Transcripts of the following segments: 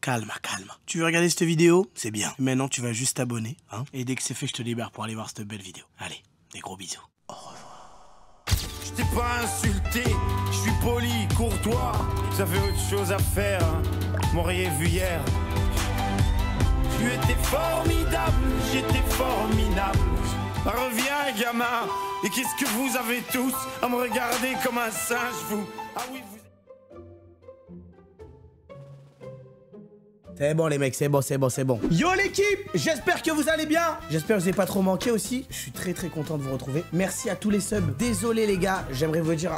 calme, calme. Tu veux regarder cette vidéo? C'est bien. Maintenant, tu vas juste t'abonner, hein. Et dès que c'est fait, je te libère pour aller voir cette belle vidéo. Allez, des gros bisous. Au revoir. Je t'ai pas insulté, je suis poli, courtois. J'avais autre chose à faire, hein. M'auriez vu hier. Tu étais formidable, j'étais formidable. Reviens, gamin. Et qu'est-ce que vous avez tous à me regarder comme un singe, vous? Ah oui, vous... C'est bon les mecs, c'est bon. Yo l'équipe, j'espère que vous allez bien. J'espère que je vous ai pas trop manqué aussi. Je suis très content de vous retrouver. Merci à tous les subs. Désolé les gars, j'aimerais vous dire,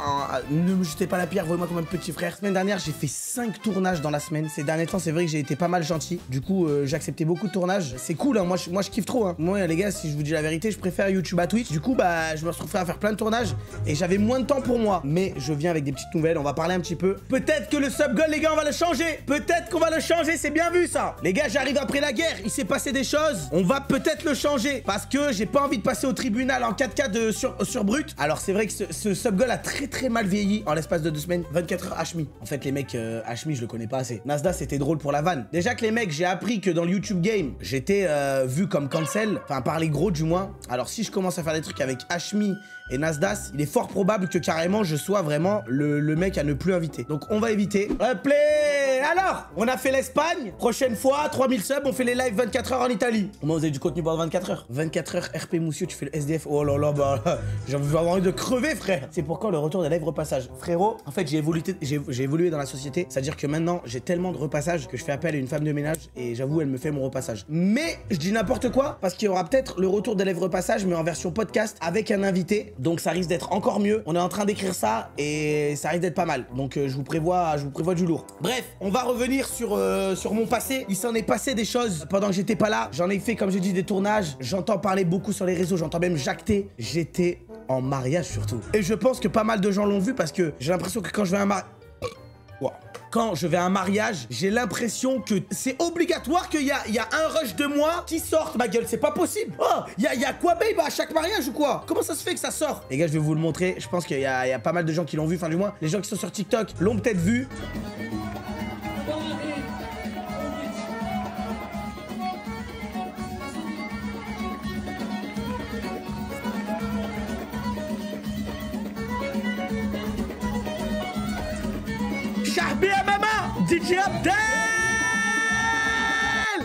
ne me jetez pas la pierre, voyez-moi comme un petit frère. La semaine dernière, j'ai fait 5 tournages dans la semaine. Ces derniers temps, c'est vrai que j'ai été pas mal gentil. Du coup, j'ai accepté beaucoup de tournages. C'est cool, hein. Moi, je kiffe trop, hein. Moi les gars, si je vous dis la vérité, je préfère YouTube à Twitch. Du coup, bah, je me retrouve à faire plein de tournages et j'avais moins de temps pour moi. Mais je viens avec des petites nouvelles, on va parler un petit peu. Peut-être que le sub goal, les gars, on va le changer. Peut-être qu'on va le changer, c'est bien vu ça. Les gars, j'arrive après la guerre, il s'est passé des choses. On va peut-être le changer parce que j'ai pas envie de passer au tribunal en 4K sur brut. Alors c'est vrai que ce sub goal a très mal vieilli en l'espace de 2 semaines. 24 heures Hashmi. En fait les mecs, Hashmi je le connais pas assez. Nasdaq c'était drôle pour la vanne. Déjà que les mecs, j'ai appris que dans le YouTube game, j'étais vu comme cancel. Enfin par les gros du moins. Alors si je commence à faire des trucs avec Hashmi et Nasdaq, il est fort probable que carrément je sois vraiment le mec à ne plus inviter. Donc on va éviter. Replay. Alors, on a fait l'Espagne. Prochaine fois, 3000 subs, on fait les lives 24 heures en Italie. Au moins vous avez du contenu pendant 24 heures. 24 heures RP Moussiou, tu fais le SDF. Oh là là, bah j'ai avoir envie de crever frère. C'est pourquoi le retour des lives repassage. Frérot, en fait j'ai évolué dans la société. C'est-à-dire que maintenant j'ai tellement de repassages que je fais appel à une femme de ménage et j'avoue elle me fait mon repassage. Mais je dis n'importe quoi parce qu'il y aura peut-être le retour des lives repassage mais en version podcast avec un invité. Donc ça risque d'être encore mieux. On est en train d'écrire ça et ça risque d'être pas mal. Donc je vous prévois du lourd. Bref, on va revenir sur mon passé. Il s'en est passé des choses pendant que j'étais pas là. J'en ai fait, comme j'ai dit, des tournages. J'entends parler beaucoup sur les réseaux. J'entends même jacter. J'étais en mariage surtout. Et je pense que pas mal de gens l'ont vu parce que j'ai l'impression que quand je vais à un mariage... Quand je vais à un mariage, j'ai l'impression que c'est obligatoire qu'il y a un rush de moi qui sorte, ma gueule, c'est pas possible. Oh, il y a quoi, babe, à chaque mariage ou quoi? Comment ça se fait que ça sort? Les gars, je vais vous le montrer. Je pense qu'il y a pas mal de gens qui l'ont vu, enfin du moins, les gens qui sont sur TikTok l'ont peut-être vu. Charbi à maman, DJ Abdel.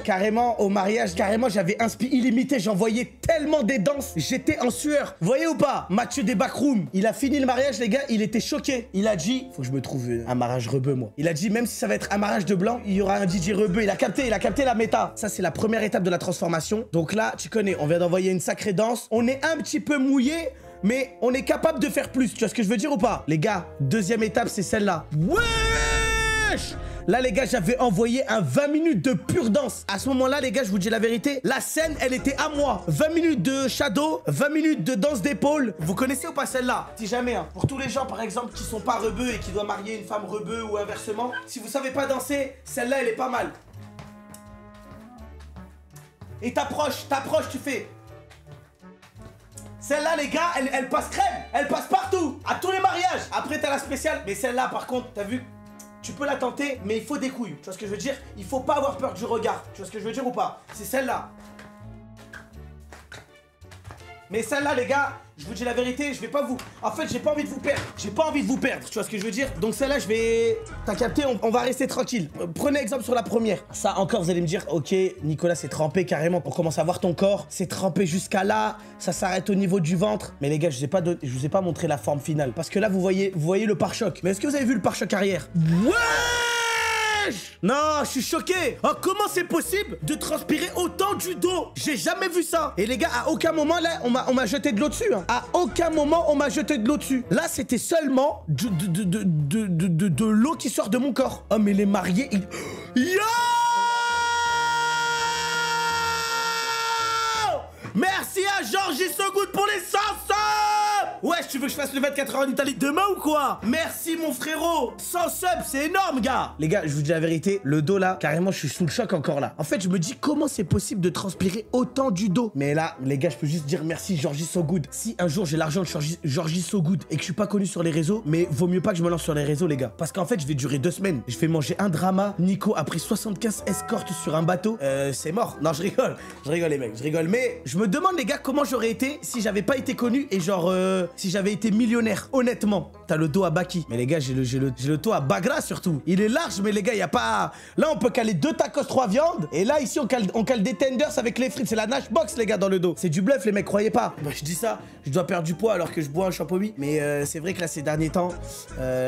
Carrément, au mariage, carrément, j'avais un speed illimité. J'envoyais tellement des danses. J'étais en sueur. Vous voyez ou pas? Mathieu des backrooms. Il a fini le mariage, les gars. Il était choqué. Il a dit, faut que je me trouve un mariage rebeu, moi. Il a dit, même si ça va être un mariage de blanc, il y aura un DJ rebeu. Il a capté la méta. Ça, c'est la première étape de la transformation. Donc là, tu connais, on vient d'envoyer une sacrée danse. On est un petit peu mouillé. Mais on est capable de faire plus, tu vois ce que je veux dire ou pas? Les gars, deuxième étape, c'est celle-là. Wesh! Là, les gars, j'avais envoyé un 20 minutes de pure danse. À ce moment-là, les gars, je vous dis la vérité, la scène, elle était à moi. 20 minutes de shadow, 20 minutes de danse d'épaule. Vous connaissez ou pas celle-là? Si jamais, hein, pour tous les gens, par exemple, qui sont pas rebeux et qui doivent marier une femme rebeu ou inversement, si vous savez pas danser, celle-là, elle est pas mal. Et t'approches, tu fais... Celle-là, les gars, elle passe crème. Elle passe partout. À tous les mariages. Après, t'as la spéciale. Mais celle-là, par contre, t'as vu? Tu peux la tenter, mais il faut des couilles. Tu vois ce que je veux dire? Il faut pas avoir peur du regard. Tu vois ce que je veux dire ou pas? C'est celle-là. Mais celle-là, les gars, je vous dis la vérité, je vais pas vous... En fait, j'ai pas envie de vous perdre. J'ai pas envie de vous perdre, tu vois ce que je veux dire? Donc celle-là, je vais... T'as capté, on va rester tranquille. Prenez exemple sur la première. Ça, encore, vous allez me dire, ok, Nicolas, c'est trempé carrément. On commence à voir ton corps. C'est trempé jusqu'à là. Ça s'arrête au niveau du ventre. Mais les gars, je vous ai pas montré la forme finale. Parce que là, vous voyez le pare-choc. Mais est-ce que vous avez vu le pare-choc arrière? Ouais! Non, je suis choqué. Oh, comment c'est possible de transpirer autant du dos? J'ai jamais vu ça. Et les gars, à aucun moment, là, on m'a jeté de l'eau dessus. Hein. À aucun moment, on m'a jeté de l'eau dessus. Là, c'était seulement de l'eau qui sort de mon corps. Oh, mais les mariés, Yo! Merci à Georges So Good pour les 100 subs. Ouais, tu veux que je fasse le 24 heures en Italie demain ou quoi? Merci mon frérot. 100 subs, c'est énorme, gars. Les gars, je vous dis la vérité, le dos là, carrément, je suis sous le choc encore là. En fait, je me dis comment c'est possible de transpirer autant du dos. Mais là, les gars, je peux juste dire merci Georgie So Good. Si un jour j'ai l'argent de Georgie So Good et que je suis pas connu sur les réseaux, mais vaut mieux pas que je me lance sur les réseaux, les gars. Parce qu'en fait, je vais durer 2 semaines. Je vais manger un drama. Nico a pris 75 escortes sur un bateau. C'est mort. Non, je rigole. Je rigole, les mecs. Je rigole. Mais je me demande, les gars, comment j'aurais été si j'avais pas été connu et genre, si j'avais été millionnaire. Honnêtement, t'as le dos à Baki. Mais les gars, j'ai le dos à Bagra surtout. Il est large, mais les gars, y a pas. Là, on peut caler 2 tacos, 3 viandes. Et là, ici, on cale des tenders avec les frites. C'est la Nash Box, les gars, dans le dos. C'est du bluff, les mecs, croyez pas. Bah, je dis ça. Je dois perdre du poids alors que je bois un champomis. Mais c'est vrai que là, ces derniers temps,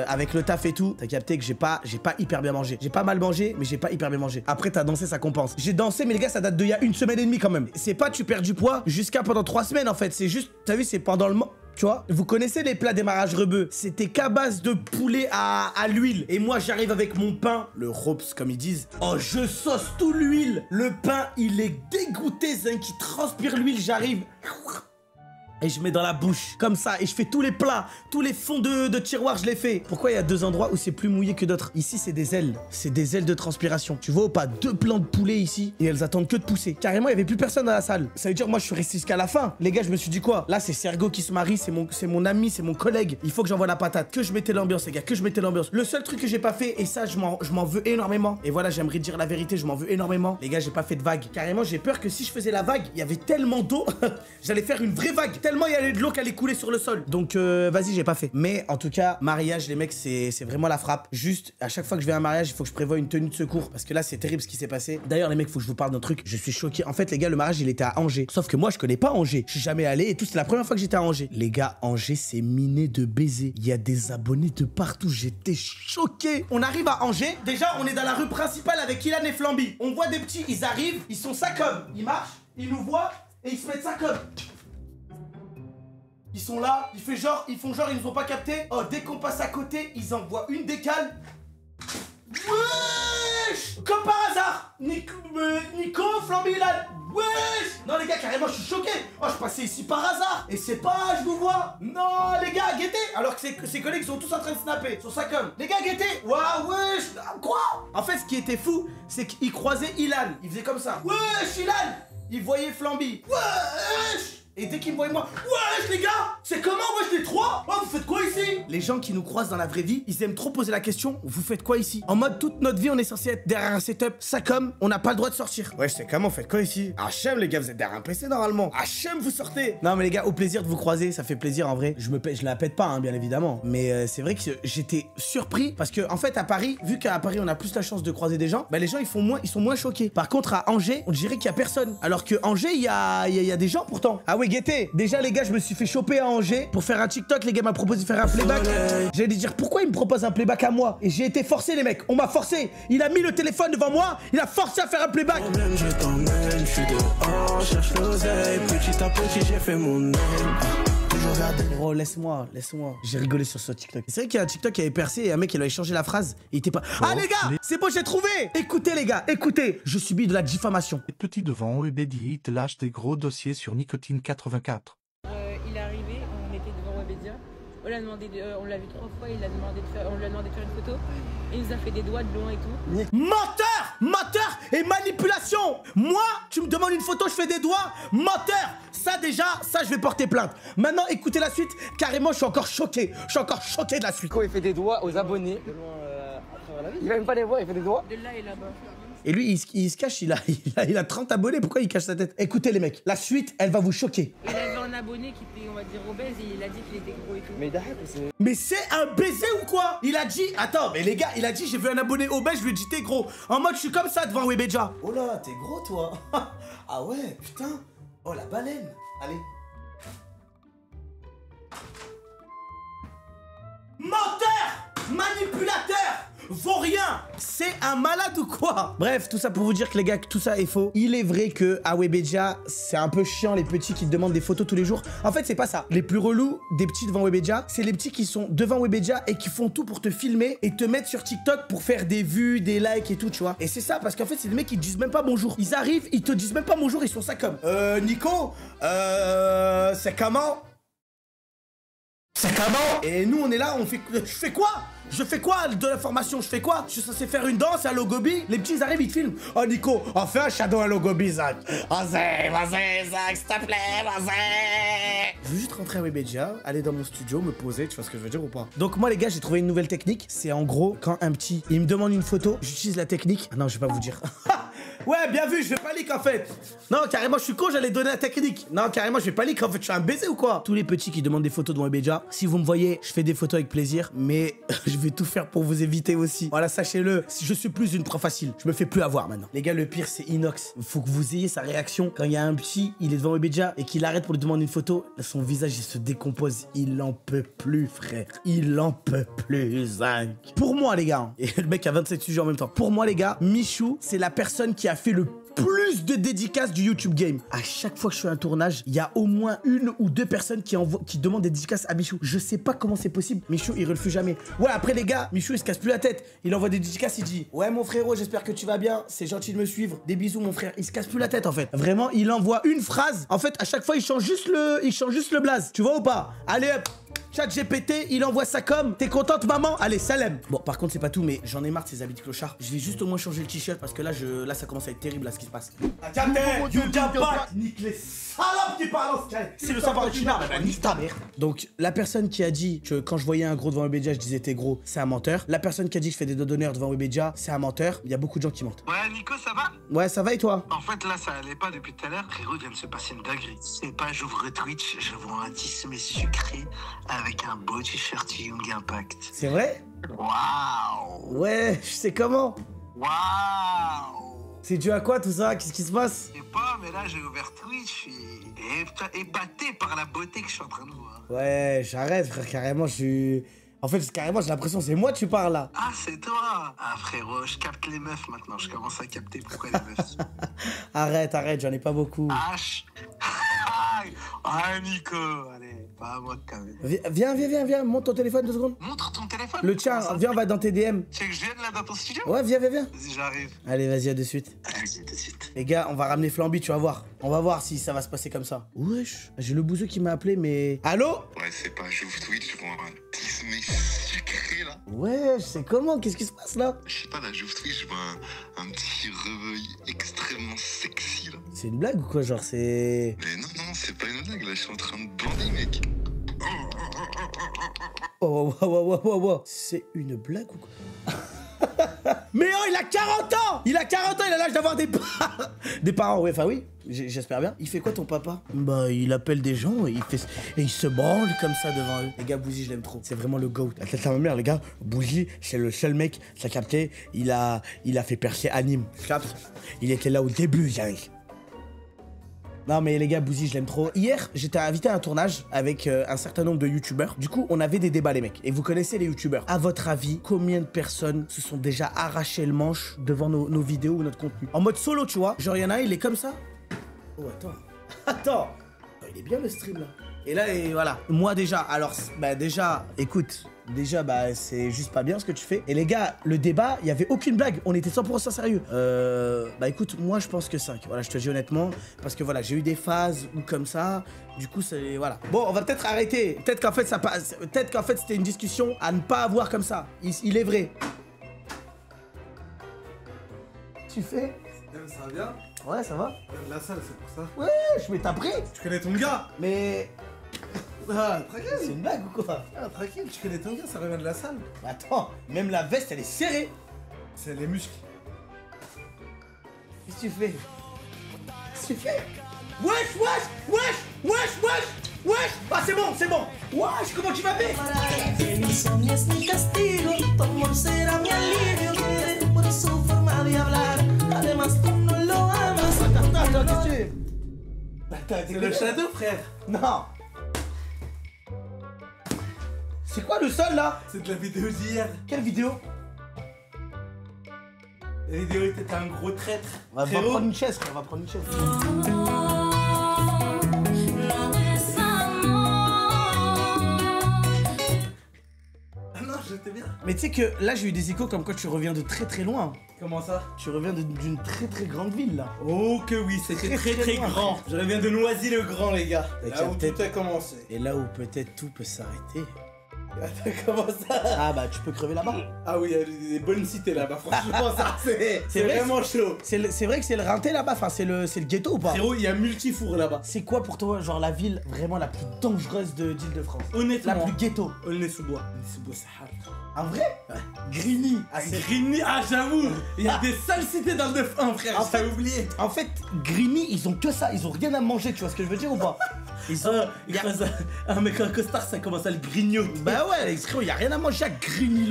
avec le taf et tout, t'as capté que j'ai pas hyper bien mangé. J'ai pas mal mangé, mais j'ai pas hyper bien mangé. Après, t'as dansé, ça compense. J'ai dansé, mais les gars, ça date d'il y a 1 semaine et demie quand même. C'est pas tu perds du poids jusqu'à pendant 3 semaines en fait. C'est juste, t'as vu, c'est pendant le tu vois, vous connaissez les plats démarrage rebeux. C'était qu'à base de poulet à l'huile. Et moi, j'arrive avec mon pain, le ropes comme ils disent. Oh, je sauce tout l'huile. Le pain, il est dégoûté, Zin, qui transpire l'huile. J'arrive. Et je mets dans la bouche, comme ça, et je fais tous les plats, tous les fonds de tiroir, je les fais. Pourquoi il y a 2 endroits où c'est plus mouillé que d'autres? Ici, c'est des ailes de transpiration. Tu vois ou pas, 2 plans de poulet ici, et elles attendent que de pousser. Carrément, il y avait plus personne dans la salle. Ça veut dire, moi, je suis resté jusqu'à la fin. Les gars, je me suis dit quoi? Là, c'est Sergo qui se marie, c'est mon ami, c'est mon collègue. Il faut que j'envoie la patate, que je mettais l'ambiance, les gars, que je mettais l'ambiance. Le seul truc que j'ai pas fait, et ça, je m'en veux énormément. Et voilà, j'aimerais dire la vérité, je m'en veux énormément. Les gars, j'ai pas fait de vague. Carrément, j'ai peur que si je faisais la vague, il y avait tellement d'eau, j'allais faire une vraie vague. Tellement il y avait de l'eau qu'elle allait couler sur le sol. Donc, vas-y, j'ai pas fait. Mais en tout cas, mariage, les mecs, c'est vraiment la frappe. Juste, à chaque fois que je vais à un mariage, il faut que je prévoie une tenue de secours. Parce que là, c'est terrible ce qui s'est passé. D'ailleurs, les mecs, faut que je vous parle d'un truc. Je suis choqué. En fait, les gars, le mariage, il était à Angers. Sauf que moi, je connais pas Angers. Je suis jamais allé et tout. C'est la première fois que j'étais à Angers. Les gars, Angers, c'est miné de baisers. Il y a des abonnés de partout. J'étais choqué. On arrive à Angers. Déjà, on est dans la rue principale avec Ilan et Flamby. On voit des petits, ils arrivent. Ils sont ça comme. Ils marchent, ils nous voient et ils se mettent ça comme. Ils sont là, ils font genre, ils nous ont pas capté. Oh, dès qu'on passe à côté, ils envoient une décale. Wesh! Comme par hasard, Nico, Flamby, là. Wesh! Non les gars, carrément, je suis choqué. Oh, je passais ici par hasard. Et c'est pas, je vous vois. Non les gars, guettez. Alors que ses collègues sont tous en train de snapper. Sur ça comme. Les gars, guettez. Waouh, wesh! Quoi? En fait, ce qui était fou, c'est qu'il croisait Ilan. Il faisait comme ça. Wesh, Ilan! Il voyait Flamby. Wesh! Et dès qu'ils me voient moi, wesh les gars, c'est comment wesh les 3? Oh, vous faites quoi ici? Les gens qui nous croisent dans la vraie vie, ils aiment trop poser la question, vous faites quoi ici? En mode toute notre vie, on est censé être derrière un setup, ça comme, on n'a pas le droit de sortir. Wesh, c'est comment, vous faites quoi ici? Hachem les gars, vous êtes derrière un PC normalement. Hachem, vous sortez. Non mais les gars, au plaisir de vous croiser, ça fait plaisir en vrai. Je la pète pas, hein, bien évidemment. Mais c'est vrai que j'étais surpris parce que en fait à Paris, vu qu'à Paris on a plus la chance de croiser des gens, bah les gens ils sont moins choqués. Par contre à Angers, on dirait qu'il y a personne. Alors que Angers, il y a des gens pourtant. Ah ouais, guettez. Déjà les gars, je me suis fait choper à Angers pour faire un TikTok. Les gars m'a proposé de faire un playback. J'allais dire pourquoi il me propose un playback à moi. Et j'ai été forcé les mecs. On m'a forcé. Il a mis le téléphone devant moi. Il a forcé à faire un playback. Je t'emmène, je suis dehors, cherche l'oseille. Petit à petit j'ai fait mon nom. Oh laisse-moi. J'ai rigolé sur ce TikTok. C'est vrai qu'il y a un TikTok qui avait percé et un mec il avait changé la phrase. Il était pas. Ah les gars, c'est bon, j'ai trouvé. Écoutez les gars, écoutez. Je subis de la diffamation. Petit devant Webedia, il te lâche des gros dossiers sur Nicotine 84. Il est arrivé, on était devant Webedia. On l'a vu 3 fois, on lui a demandé de faire une photo. Il nous a fait des doigts de loin et tout. Menteur et manipulation. Moi, tu me demandes une photo, je fais des doigts. Menteur. Ça déjà, ça je vais porter plainte. Maintenant, écoutez la suite. Carrément, je suis encore choqué. De la suite. Quand il fait des doigts aux abonnés. Il va même pas les voir, il fait des doigts. De là et là-bas. Et lui, il se cache, il a 30 abonnés. Pourquoi il cache sa tête? Écoutez les mecs, la suite, elle va vous choquer. Il avait un abonné qui était, on va dire, obèse et il a dit qu'il était gros et tout. Mais c'est un baiser ou quoi? Il a dit, attends, mais les gars, il a dit j'ai vu un abonné obèse, je lui ai dit t'es gros. En mode je suis comme ça devant Webedia. Oh là, t'es gros toi. Ah ouais, putain. Oh la baleine. Allez. Menteur, manipulateur, vaurien, c'est un malade ou quoi? Bref, tout ça pour vous dire que les gars, que tout ça est faux. Il est vrai que à Webedia, c'est un peu chiant les petits qui te demandent des photos tous les jours. En fait, c'est pas ça. Les plus relous des petits devant Webedia, c'est les petits qui sont devant Webedia et qui font tout pour te filmer et te mettre sur TikTok pour faire des vues, des likes et tout, tu vois. Et c'est ça, parce qu'en fait, c'est des mecs qui te disent même pas bonjour. Ils arrivent, ils te disent même pas bonjour, ils sont ça comme Nico, c'est comment? comment? Et nous on est là, on fait... Je fais quoi? Je fais quoi de la formation? Je fais quoi? Je suis censé faire une danse à Logobi. Les petits ils arrivent, ils te filment. Oh Nico, on fait un shadow à Logobi, Zach. Vas-y, Zach, s'il te plaît, vas-y. Je veux juste rentrer à Webedia, aller dans mon studio, me poser, tu vois ce que je veux dire ou pas? Donc moi les gars, j'ai trouvé une nouvelle technique. C'est en gros, quand un petit, il me demande une photo, j'utilise la technique. Ah non, je vais pas vous dire. Ouais, bien vu, je vais pas leak en fait. Non, carrément, je suis con, j'allais donner la technique. Non, carrément, je vais pas leak en fait, je suis un baiser ou quoi? Tous les petits qui demandent des photos devant Webedia, si vous me voyez, je fais des photos avec plaisir, mais je vais tout faire pour vous éviter aussi. Voilà, sachez-le, je suis plus une proie facile. Je me fais plus avoir maintenant. Les gars, le pire, c'est Inox. Faut que vous ayez sa réaction quand il y a un petit, il est devant Webedia et qu'il arrête pour lui demander une photo. Son visage, il se décompose. Il en peut plus, frère. Il en peut plus, Zach. Pour moi, les gars, et le mec a 27 sujets en même temps. Pour moi, les gars, Michou, c'est la personne qui a fait le plus de dédicaces du YouTube Game. À chaque fois que je fais un tournage, il y a au moins une ou deux personnes qui demandent des dédicaces à Michou. Je sais pas comment c'est possible. Michou, il refuse jamais. Ouais, après les gars, Michou, il se casse plus la tête. Il envoie des dédicaces, il dit: ouais, mon frérot, j'espère que tu vas bien. C'est gentil de me suivre. Des bisous, mon frère. Il se casse plus la tête, en fait. Vraiment, il envoie une phrase. En fait, à chaque fois, il change juste le blaze. Tu vois ou pas? Allez, hop. ChatGPT, il envoie ça comme: t'es contente, maman? Allez, salam. Bon, par contre, c'est pas tout, mais j'en ai marre de ces habits de clochard. Je vais juste au moins changer le t-shirt parce que là, ça commence à être terrible, là, ce qui se passe. Nique les salopes qui parlent en Skype. C'est le savoir de China, nique ta mère. Donc, la personne qui a dit que quand je voyais un gros devant Webedia, je disais t'es gros, c'est un menteur. La personne qui a dit que je fais des doigts d'honneur devant Webedia, c'est un menteur. Il y a beaucoup de gens qui mentent. Ouais, Nico, ça va? Ouais, ça va et toi? En fait, là, ça allait pas depuis tout à l'heure. Frérot, il vient de se passer une dinguerie. C'est pas, j'ouvre Twitch, je vois un 10 mais sucré avec un beau t-shirt Young Impact. C'est vrai? Waouh! Ouais, je sais comment. Waouh! C'est dû à quoi tout ça? Qu'est-ce qui se passe? Je sais pas, mais là, j'ai ouvert Twitch et épaté par la beauté que je suis en train de voir. Ouais, j'arrête, frère, carrément, je suis... En fait, carrément, j'ai l'impression que c'est moi que tu parles, là. Ah, c'est toi! Ah, frérot, je capte les meufs maintenant. Je commence à capter pourquoi les meufs. Arrête, j'en ai pas beaucoup. H. Ah, Nico, allez, pas à moi quand même. Viens, monte ton téléphone 2 secondes. Montre ton téléphone. Le tien, viens, on va dans tes DM. Tu sais que je vienne là dans ton studio? Ouais, viens. Vas-y, j'arrive. Allez, vas-y, à de suite. Vas-y, à de suite. Les gars, on va ramener Flamby, tu vas voir. On va voir si ça va se passer comme ça. Wesh, j'ai le bouseux qui m'a appelé, mais... Allô? Ouais, c'est pas, j'ouvre Twitch, je vois un 10 mais sucré là. Ouais, je sais comment, qu'est-ce qui se passe là? Je sais pas, là, j'ouvre Twitch, je vois un petit réveil extrêmement sexy là. C'est une blague ou quoi, genre c'est... Mais non, c'est pas une blague, là, je suis en train de bander, mec. Oh. C'est une blague ou quoi? Mais oh, il a 40 ans! Il a 40 ans, il a l'âge d'avoir des parents. Des parents, ouais, enfin oui, j'espère bien. Il fait quoi ton papa? Bah, il appelle des gens et il se branle comme ça devant eux. Les gars, Bouzy, je l'aime trop. C'est vraiment le GOAT. La tête à ma mère, les gars, Bouzy, c'est le seul mec, ça capté, il a fait percer Anime. Il était là au début, Yannick. Non mais les gars, Bouzy, je l'aime trop. Hier, j'étais invité à un tournage avec un certain nombre de youtubeurs. Du coup, on avait des débats les mecs. Et vous connaissez les youtubeurs. À votre avis, combien de personnes se sont déjà arraché le manche devant nos vidéos ou notre contenu? En mode solo, tu vois. Genre, il y en a un, il est comme ça. Oh, attends. Oh, il est bien le stream là. Et là, et voilà. Moi déjà, alors, bah déjà, écoute. Déjà, bah, c'est juste pas bien ce que tu fais. Et les gars, le débat, il y avait aucune blague. On était 100% sérieux. Bah, écoute, moi, je pense que 5. Voilà, je te dis honnêtement. Parce que voilà, j'ai eu des phases où comme ça. Du coup, c'est... Voilà. Bon, on va peut-être arrêter. Peut-être qu'en fait, ça passe. Peut-être qu'en fait, c'était une discussion à ne pas avoir comme ça. Il est vrai. Tu fais? Ça va bien? Ouais, ça va. La salle, c'est pour ça. Ouais, je m'étais pris. Tu connais ton gars? Mais... Ah, tranquille. C'est une blague ou quoi? Ah, tranquille, tu connais ton gars, ça revient de la salle. Attends, même la veste, elle est serrée. C'est les muscles. Qu'est-ce que tu fais? Wesh. Ah, c'est bon. Wesh, comment tu vas bien? Attends, qu'est-ce que tu fais? C'est le shadow, frère. Non. C'est quoi le sol là? C'est de la vidéo d'hier. Quelle vidéo? La vidéo était un gros traître. On va prendre une chaise, frère, Ah non, j'étais bien. Mais tu sais que là, j'ai eu des échos comme quoi tu reviens de très très loin. Comment ça? Tu reviens d'une très très grande ville là. Oh que oui, c'était très loin, grand. Je reviens de Noisy-le-Grand, les gars. Là où tout a commencé. Et là où peut-être tout peut s'arrêter. Comment ça? Ah bah tu peux crever là-bas. Ah oui, il y a des bonnes cités là-bas, franchement, ça c'est vraiment chaud. C'est vrai que c'est le rinté là-bas, enfin c'est le ghetto ou pas? Frérot, il y a multifour là-bas. C'est quoi pour toi, genre la ville vraiment la plus dangereuse d'Île-de-France? Honnêtement. La plus ghetto. Aulnay-sous-Bois. Aulnay-sous-Bois, c'est hard. En vrai? Ouais. Grigny. Ah, Grigny, ah j'avoue, il y a des sales cités dans le 9-1, frère, j'ai oublié. En fait, Grigny, ils ont que ça, ils ont rien à manger, tu vois ce que je veux dire ou pas? Ils ont... un mec en costard, ça commence à le grignoter. Bah ouais, les frérot, y a rien à manger à Grigny,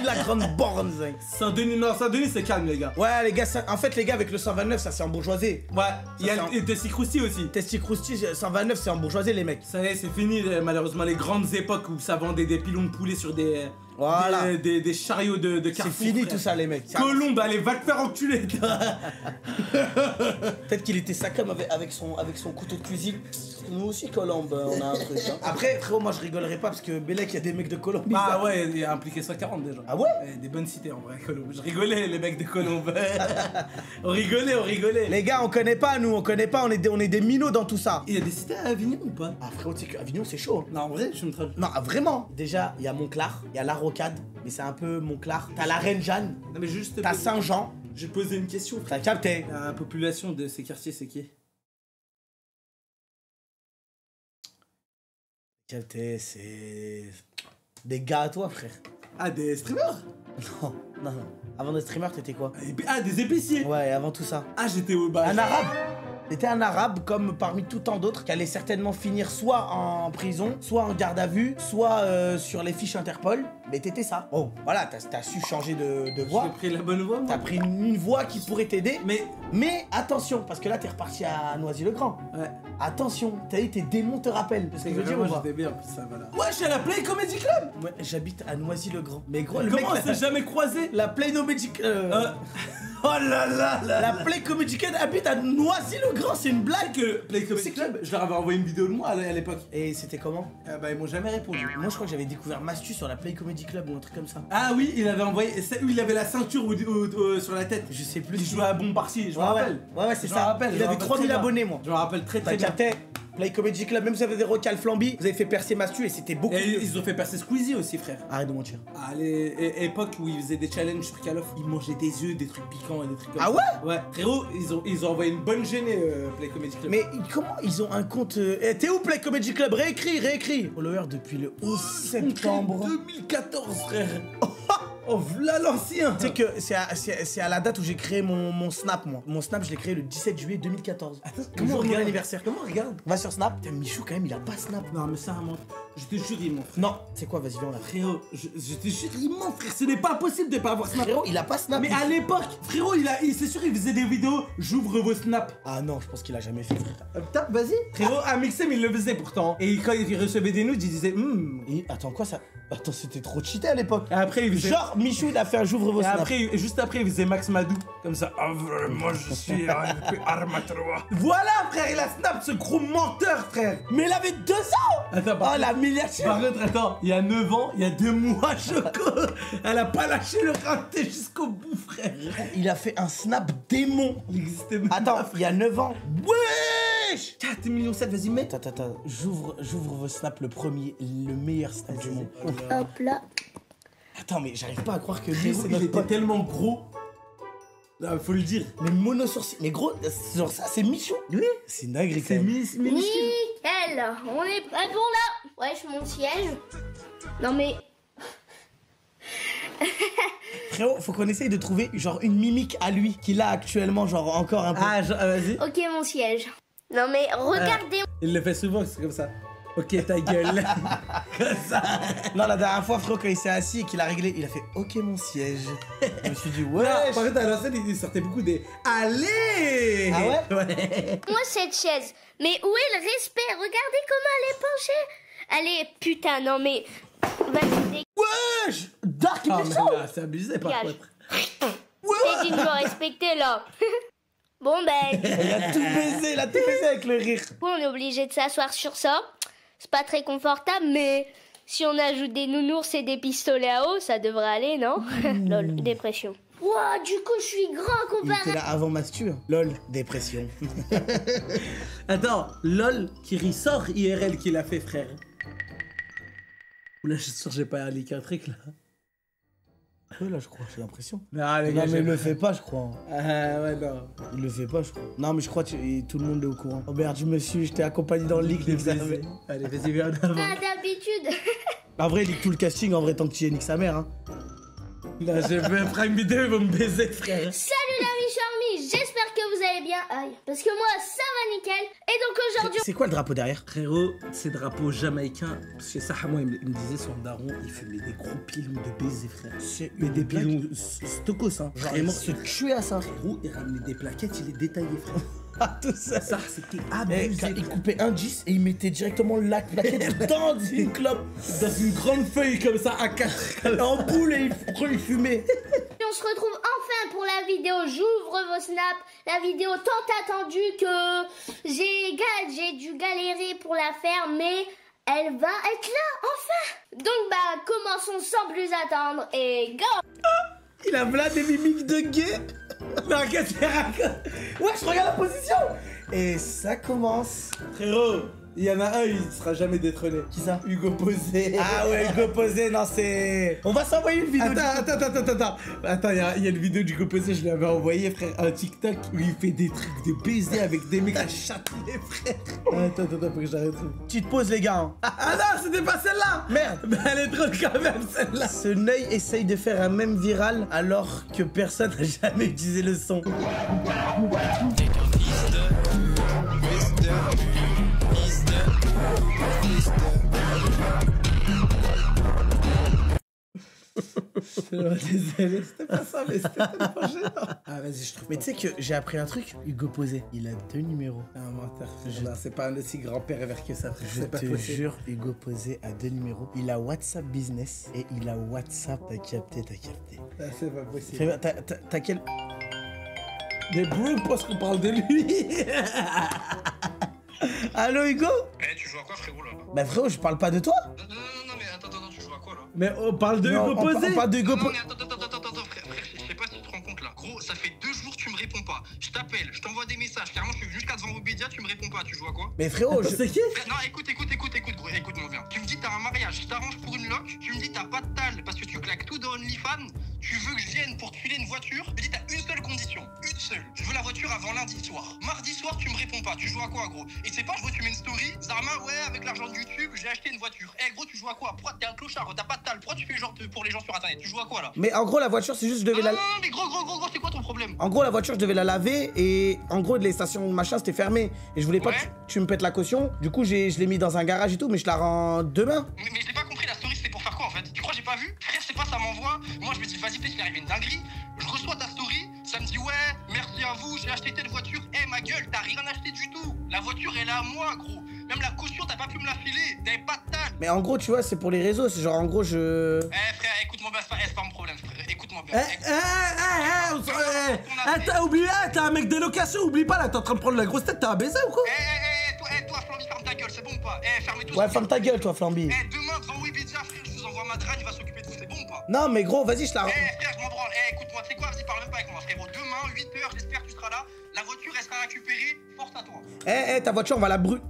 la grande borne. Saint-Denis, non, Saint-Denis c'est calme les gars. Ouais les gars, en fait les gars avec le 129, ça c'est en bourgeoisie. Ouais, il y a le Tessie Crousti aussi. Tessie Crousti, 129 c'est en bourgeoisie les mecs. Ça y est, c'est fini malheureusement les grandes époques où ça vendait des pilons de poulet sur des... Voilà. Des chariots de Carrefour. C'est fini tout ça les mecs. Colombe, allez, va te faire enculer. Peut-être qu'il était sacré avec son couteau de cuisine. Nous aussi Colombe, on a un truc. Hein. Après frérot, moi je rigolerais pas parce que Bélec, il y a des mecs de Colombe. Ah ouais, il y a impliqué 140 déjà. Ah ouais, des bonnes cités en vrai, Colombe. Je rigolais les mecs de Colombe. on rigolait. Les gars, on connaît pas nous, on est des minots dans tout ça. Il y a des cités à Avignon ou pas? Ah frérot, tu sais qu'Avignon c'est chaud. Non en vrai, je me trompe. Non, vraiment. Déjà, il y a Montclar, il y a La Rocade, mais c'est un peu Montclar. T'as la Reine Jeanne. Non mais juste. T'as Saint-Jean. J'ai posé une question. T'as capté. La population de ces quartiers, c'est qui? Capté, c'est des gars à toi, frère. Ah, des streamers? Non. Avant d'être streamer, t'étais quoi? Ah, des épiciers? Ouais, avant tout ça. Ah, j'étais au bas. Un arabe. T'étais un arabe comme parmi tout tant d'autres qui allait certainement finir soit en prison, soit en garde à vue, soit sur les fiches Interpol. Mais t'étais ça. Bon, voilà, t'as su changer de voie. J'ai pris la bonne voie, moi. T'as pris une voie qui pourrait t'aider. Mais attention, parce que là t'es reparti à Noisy-le-Grand. Ouais. Attention, t'as eu tes démons te rappellent. Parce que je veux dire, j'étais bien, en plus ça va là. Ouais, je suis à la Play Comedy Club. Ouais, j'habite à Noisy-le-Grand. Mais gros, le comment mec, on s'est jamais croisé? La Play Comedy Club. Oh là là là. La Play Comedy Club habite à Noisy-le-Grand, c'est une blague. Que Play Comedy Club, je leur avais envoyé une vidéo de moi à l'époque. Et c'était comment? Bah ils m'ont jamais répondu. Moi je crois que j'avais découvert Mastu sur la Play Comedy Club ou un truc comme ça. Ah oui, il avait envoyé, il avait la ceinture sur la tête. Je sais plus. Il jouait à bon parti, je me rappelle. Ouais, c'est ça. Il avait 3000 abonnés, moi. Je me rappelle très bien. Play Comedy Club, même si vous avez des recals flambi, vous avez fait percer Mastu et c'était beaucoup mieux. Ils ont fait percer Squeezie aussi, frère. Arrête de mentir. À l'époque où ils faisaient des challenges sur Call of, ils mangeaient des œufs, des trucs piquants et des trucs comme ça. Ah ouais? Ouais. Frérot, ils ont envoyé une bonne gênée, Play Comedy Club. Mais comment ils ont un compte t'es où Play Comedy Club? Réécris. Follower depuis le 11 septembre 2014, frère. Oh, voilà l'ancien. Tu sais que c'est à la date où j'ai créé mon Snap, moi. Mon Snap, je l'ai créé le 17 juillet 2014. Attends, comment regarde l'anniversaire? Comment on regarde? Va sur Snap. Putain, Michou, quand même, il a pas Snap. Non, mais ça, mon... Je te jure, il ment. Non, c'est quoi? Vas-y, viens là. Frérot, je te jure, il ment, frère. Ce n'est pas possible de pas avoir Snap. Frérot, il a pas Snap. Mais à l'époque, frérot, c'est sûr, il faisait des vidéos. J'ouvre vos snaps. Ah non, je pense qu'il a jamais fait, frère. Putain, vas-y. Frérot, à Mixem, il le faisait pourtant. Et quand il recevait des nudes, il disait Et attends, quoi ça? Attends, c'était trop cheaté à l'époque. Et après, il faisait... Genre, Michou, il a fait un j'ouvre vos snaps. Après, juste après, il faisait Max Madou. Comme ça. Ah, vraiment, je suis Armatroa. Voilà, frère, il a snap, ce gros menteur, frère. Mais il avait 2 ans. Attends, oh, la miniature. Par contre, attends, il y a 9 ans, il y a 2 mois, Choco. Elle a pas lâché le raté jusqu'au bout, frère. Il a fait un snap démon. Il existait même Attends, pas, il y a 9 ans. Wesh 4,7 millions, vas-y, mets. Attends, j'ouvre vos snaps, le meilleur snap du monde. Hop là. Attends, mais j'arrive pas à croire que lui, c'est notre il était pote. tellement gros. Là, faut le dire. Mais mono-sourcil. Mais gros, genre ça, c'est Michou. Oui. C'est dingue, c'est Nickel. On est prêt pour là. Wesh, mon siège. Non, mais... Frérot, faut qu'on essaye de trouver genre une mimique à lui qu'il a actuellement, genre encore un peu. Ah, vas-y. Ok, mon siège. Non, mais regardez. Il le fait souvent, c'est comme ça. Ok, ta gueule. Comme ça. Non, la dernière fois, frérot, quand il s'est assis et qu'il a réglé, il a fait ok mon siège. Je me suis dit ouais. Par contre, à l'ancienne, il sortait beaucoup des allez. Ah ouais? Ouais. Moi, cette chaise. Mais où est le respect? Regardez comment elle est penchée. Elle est... Putain, non, mais... Vas-y, Wesh Dark Ah, méchant. mais là, c'est abusé par contre. t'es dit de me respecter, là. Bon, ben... Il a tout baisé avec le rire. On est obligé de s'asseoir sur ça. C'est pas très confortable, mais Si on ajoute des nounours et des pistolets à eau, ça devrait aller, non? Lol, dépression. Ouah, du coup, je suis grand Il comparé. était là avant Mastu. Lol, dépression. Attends, LOL qui ressort IRL qui l'a fait, frère. Oula, je suis sûr que j'ai pas leaké un truc là. Ouais, là, je crois, j'ai l'impression. Non, les Non, gars, mais il le fait pas, je crois. Ah ouais, non. Il le fait pas, je crois. Non, mais je crois que tout le monde est au courant. Oh merde, je t'ai accompagné dans le leak, les amis. Allez, vas-y, viens en avant. Pas d'habitude. En vrai, il leak tout le casting, en vrai, tant que tu es nique sa mère, hein. Là, j'ai fait un Prime Video, ils vont me baiser, frère. Salut l'ami Charmy, j'espère que vous allez bien. Aïe, parce que moi, ça va nickel. Et donc aujourd'hui... C'est quoi le drapeau derrière? Frérot, c'est drapeau jamaïcain. Chez Sahamo, il me disait son daron, il fumait des gros pilons de baiser, frère. Mais des pilons stokos, hein. Genre, il se tuait à ça. Frérot, il ramenait des plaquettes, il les détaillait, frère. Ah, tout ça. Ça, c'était Eh, abusé. il coupait un 10 et il mettait directement la plaquette dans une clope. Dans une grande feuille comme ça, à 4. En boule et il fumait. On se retrouve enfin pour la vidéo J'ouvre vos snaps, la vidéo tant attendue que j'ai dû galérer pour la faire, mais elle va être là enfin. Donc bah commençons sans plus attendre et go. Il a là des mimiques de gay. Non, qu'est-ce qu'il raconte? Ouais, je regarde la position. Et ça commence. Frérot, il y en a un, il sera jamais détrôné. Qui ça? Hugo Posé. Ah ouais, Hugo Posé, non c'est... On va s'envoyer une vidéo. Attends, il y a une vidéo d'Hugo Posé, je lui avais envoyé, frère, un TikTok où il fait des trucs de baiser avec des mecs à châteler, frère. Attends, faut que j'arrête. Petite pause les gars. Ah non, c'était pas celle-là. Merde. Mais elle est drôle quand même, celle-là. Ce Neuil essaye de faire un même viral alors que personne n'a jamais utilisé le son. Désolé, c'était pas ça, mais c'était pas gênant. Ah, vas-y, je trouve. Mais tu sais que j'ai appris un truc, Hugo Posé, il a 2 numéros. Un menteur. C'est pas un aussi grand pervers que ça, frère. Je te jure, Hugo Posé a 2 numéros. Il a WhatsApp Business et il a WhatsApp. T'as capté. Ah, c'est pas possible. T'as quel... Mais bro, parce qu'on parle de lui. Allô Hugo? Eh, tu joues à quoi, frérot, là? Bah frérot, je parle pas de toi. Non, mais attends, tu joues à quoi, là? Mais on parle de Non, Hugo Posé. on parle de Hugo Non, Posé. mais attends, frère, je sais pas si tu te rends compte, là. Gros, ça fait 2 jours, tu me réponds pas. Je t'appelle, je t'envoie des messages. Carrément, je suis venu jusqu'à devant Webedia, tu me réponds pas. Tu joues à quoi? Mais frérot, C'est qui? Non, écoute, gros, écoute-moi bien. Tu me dis t'as un mariage, je t'arrange pour une loc. Tu me dis t'as pas de tal parce que tu claques tout dans OnlyFans. Tu veux que je vienne pour te filer une voiture. Je me dis t'as une seule condition, une seule. Je veux la voiture avant lundi soir. Mardi soir, tu me réponds pas. Tu joues à quoi, gros? Et c'est pas, je vois tu mets une story. Zarma, ouais, avec l'argent de YouTube, j'ai acheté une voiture. Eh, gros, tu joues à quoi? Pourquoi t'es un clochard? T'as pas de tal. Pourquoi tu fais genre pour les gens sur internet? Tu joues à quoi là? Mais en gros, la voiture, c'est juste je devais la... Non, mais gros, c'est quoi ton problème? En gros, la voiture, je devais la laver et en gros, les stations machin, c'était fermé. Et je voulais pas Ouais. que tu me pètes la caution. Du coup, je l'ai mis dans un garage et tout, mais je la rends demain. Mais je l'ai pas compris, la story c'était pour faire quoi en fait? Tu crois que j'ai pas vu? Frère, c'est pas ça m'envoie. Moi je me dis vas-y, peut-être qu'il arrive une dinguerie. Je reçois ta story, ça me dit ouais, merci à vous, j'ai acheté telle voiture. Eh ma gueule, t'as rien acheté du tout. La voiture elle est à moi, gros. Même la caution, t'as pas pu me la filer. T'avais pas de tal. Mais en gros, tu vois, c'est pour les réseaux. C'est genre, en gros, je... Eh frère, écoute-moi bien, c'est pas mon problème, frère. Écoute-moi bien. T'as oublié, t'es un mec des locations, oublie pas là, t'es en train de prendre la grosse tête, t'as un baiser ou quoi? Toi, Flamby, ferme ta gueule, c'est bon ou pas? Fermez tout. Ouais, ferme ta gueule, toi, Flamby. Demain devant Webedia, frère, je vous envoie ma drague, il va s'occuper de vous, c'est bon ou pas? Non, mais gros, vas-y, je la... Frère, je m'en branle. Écoute-moi, tu sais quoi, vas-y, parle même pas avec moi, frérot. Demain, 8h, j'espère que tu seras là. La voiture, elle sera récupérée. Force à toi. Ta voiture, on va la brûler.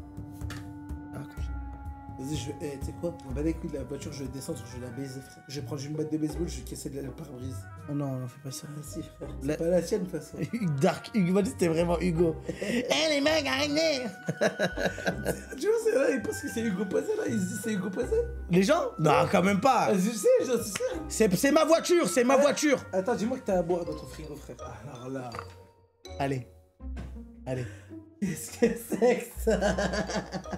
Vas-y, tu sais quoi? On va les couilles de la voiture, je vais descendre, je vais la baiser, frère. Je vais prendre une boîte de baseball, je vais casser le pare-brise. Oh non, fais pas ça. Si, frère. C'est pas la tienne, de toute façon. Dark Hugo, c'était vraiment Hugo. Les mecs, arrêtez. Tu vois, c'est là, ils pensent que c'est Hugo Posé, là. Ils se disent c'est Hugo Posé. Les gens? Non, quand même pas. Je sais, j'en suis sûr. C'est ma voiture, c'est ma voiture. Attends, dis-moi que t'as à boire dans ton frigo, frère. Alors là. Allez. Qu'est-ce que c'est que ça?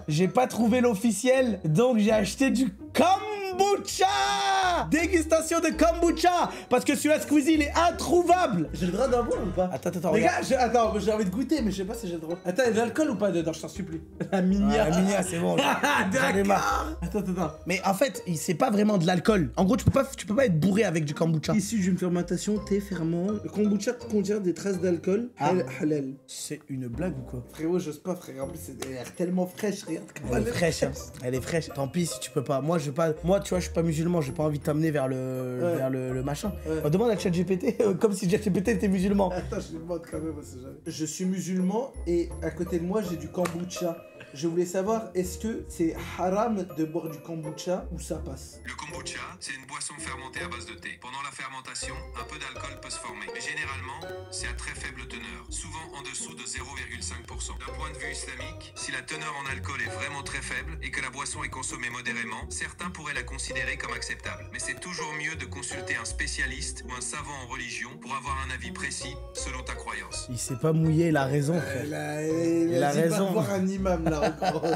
J'ai pas trouvé l'officiel, donc j'ai acheté du combo. kombucha. Dégustation de kombucha. Parce que celui-là, Squeezie, il est introuvable. J'ai le droit d'en boire ou pas? Attends, Les regarde. gars, attends, j'ai envie de goûter, mais je sais pas si j'ai le droit. Attends, il y a de l'alcool ou pas dedans? Je t'en supplie. La minia. La minia, c'est bon. J'en ai marre. Attends. Mais en fait, c'est pas vraiment de l'alcool. En gros, tu peux pas être bourré avec du kombucha. Issu d'une fermentation, thé, ferment. Le kombucha contient des traces d'alcool. Halal. C'est une blague ou quoi? Frérot, j'ose pas, frère. En plus, elle a l'air tellement fraîche. Regarde comment Elle est fraîche, hein. Elle est fraîche. Tant pis si tu peux pas. Moi, je veux pas. Moi, tu vois, je suis pas musulman. J'ai pas envie de t'amener vers le machin. On demande à ChatGPT comme si ChatGPT était musulman. Attends, je lui demande quand même, on sait jamais. Je suis musulman et à côté de moi, j'ai du kombucha. Je voulais savoir, est-ce que c'est haram de boire du kombucha ou ça passe? Le kombucha, c'est une boisson fermentée à base de thé. Pendant la fermentation, un peu d'alcool peut se former. Mais généralement, c'est à très faible teneur, souvent en dessous de 0,5%. D'un point de vue islamique, si la teneur en alcool est vraiment très faible et que la boisson est consommée modérément, certains pourraient la considérer comme acceptable. Mais c'est toujours mieux de consulter un spécialiste ou un savant en religion pour avoir un avis précis selon ta croyance. Il s'est pas mouillé, il a raison, frère. Il a raison. Pas voir un imam là encore.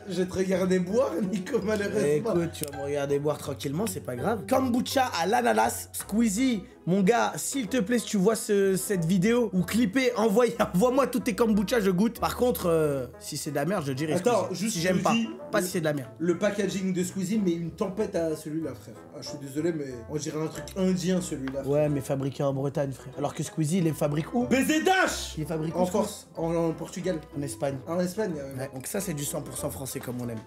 Je vais te regarder boire, Nico, malheureusement. Écoute, tu vas me regarder boire tranquillement, c'est pas grave. Kombucha à l'ananas, Squeezie, mon gars, s'il te plaît, si tu vois cette vidéo ou clipper, envoie-moi tous tes kombucha, je goûte. Par contre, si c'est de la merde, je dirais. Attends, Squeezie. juste si j'aime pas si c'est de la merde. Le packaging de Squeezie met une tempête à celui-là, frère. Ah, je suis désolé, mais on dirait un truc indien celui-là. Ouais, mais fabriqué en Bretagne, frère. Alors que Squeezie, il les fabrique où? BZH. Il est fabriqué en Force, en Portugal. En Espagne. En Espagne, ouais. Donc ça, c'est du 100% français comme on aime.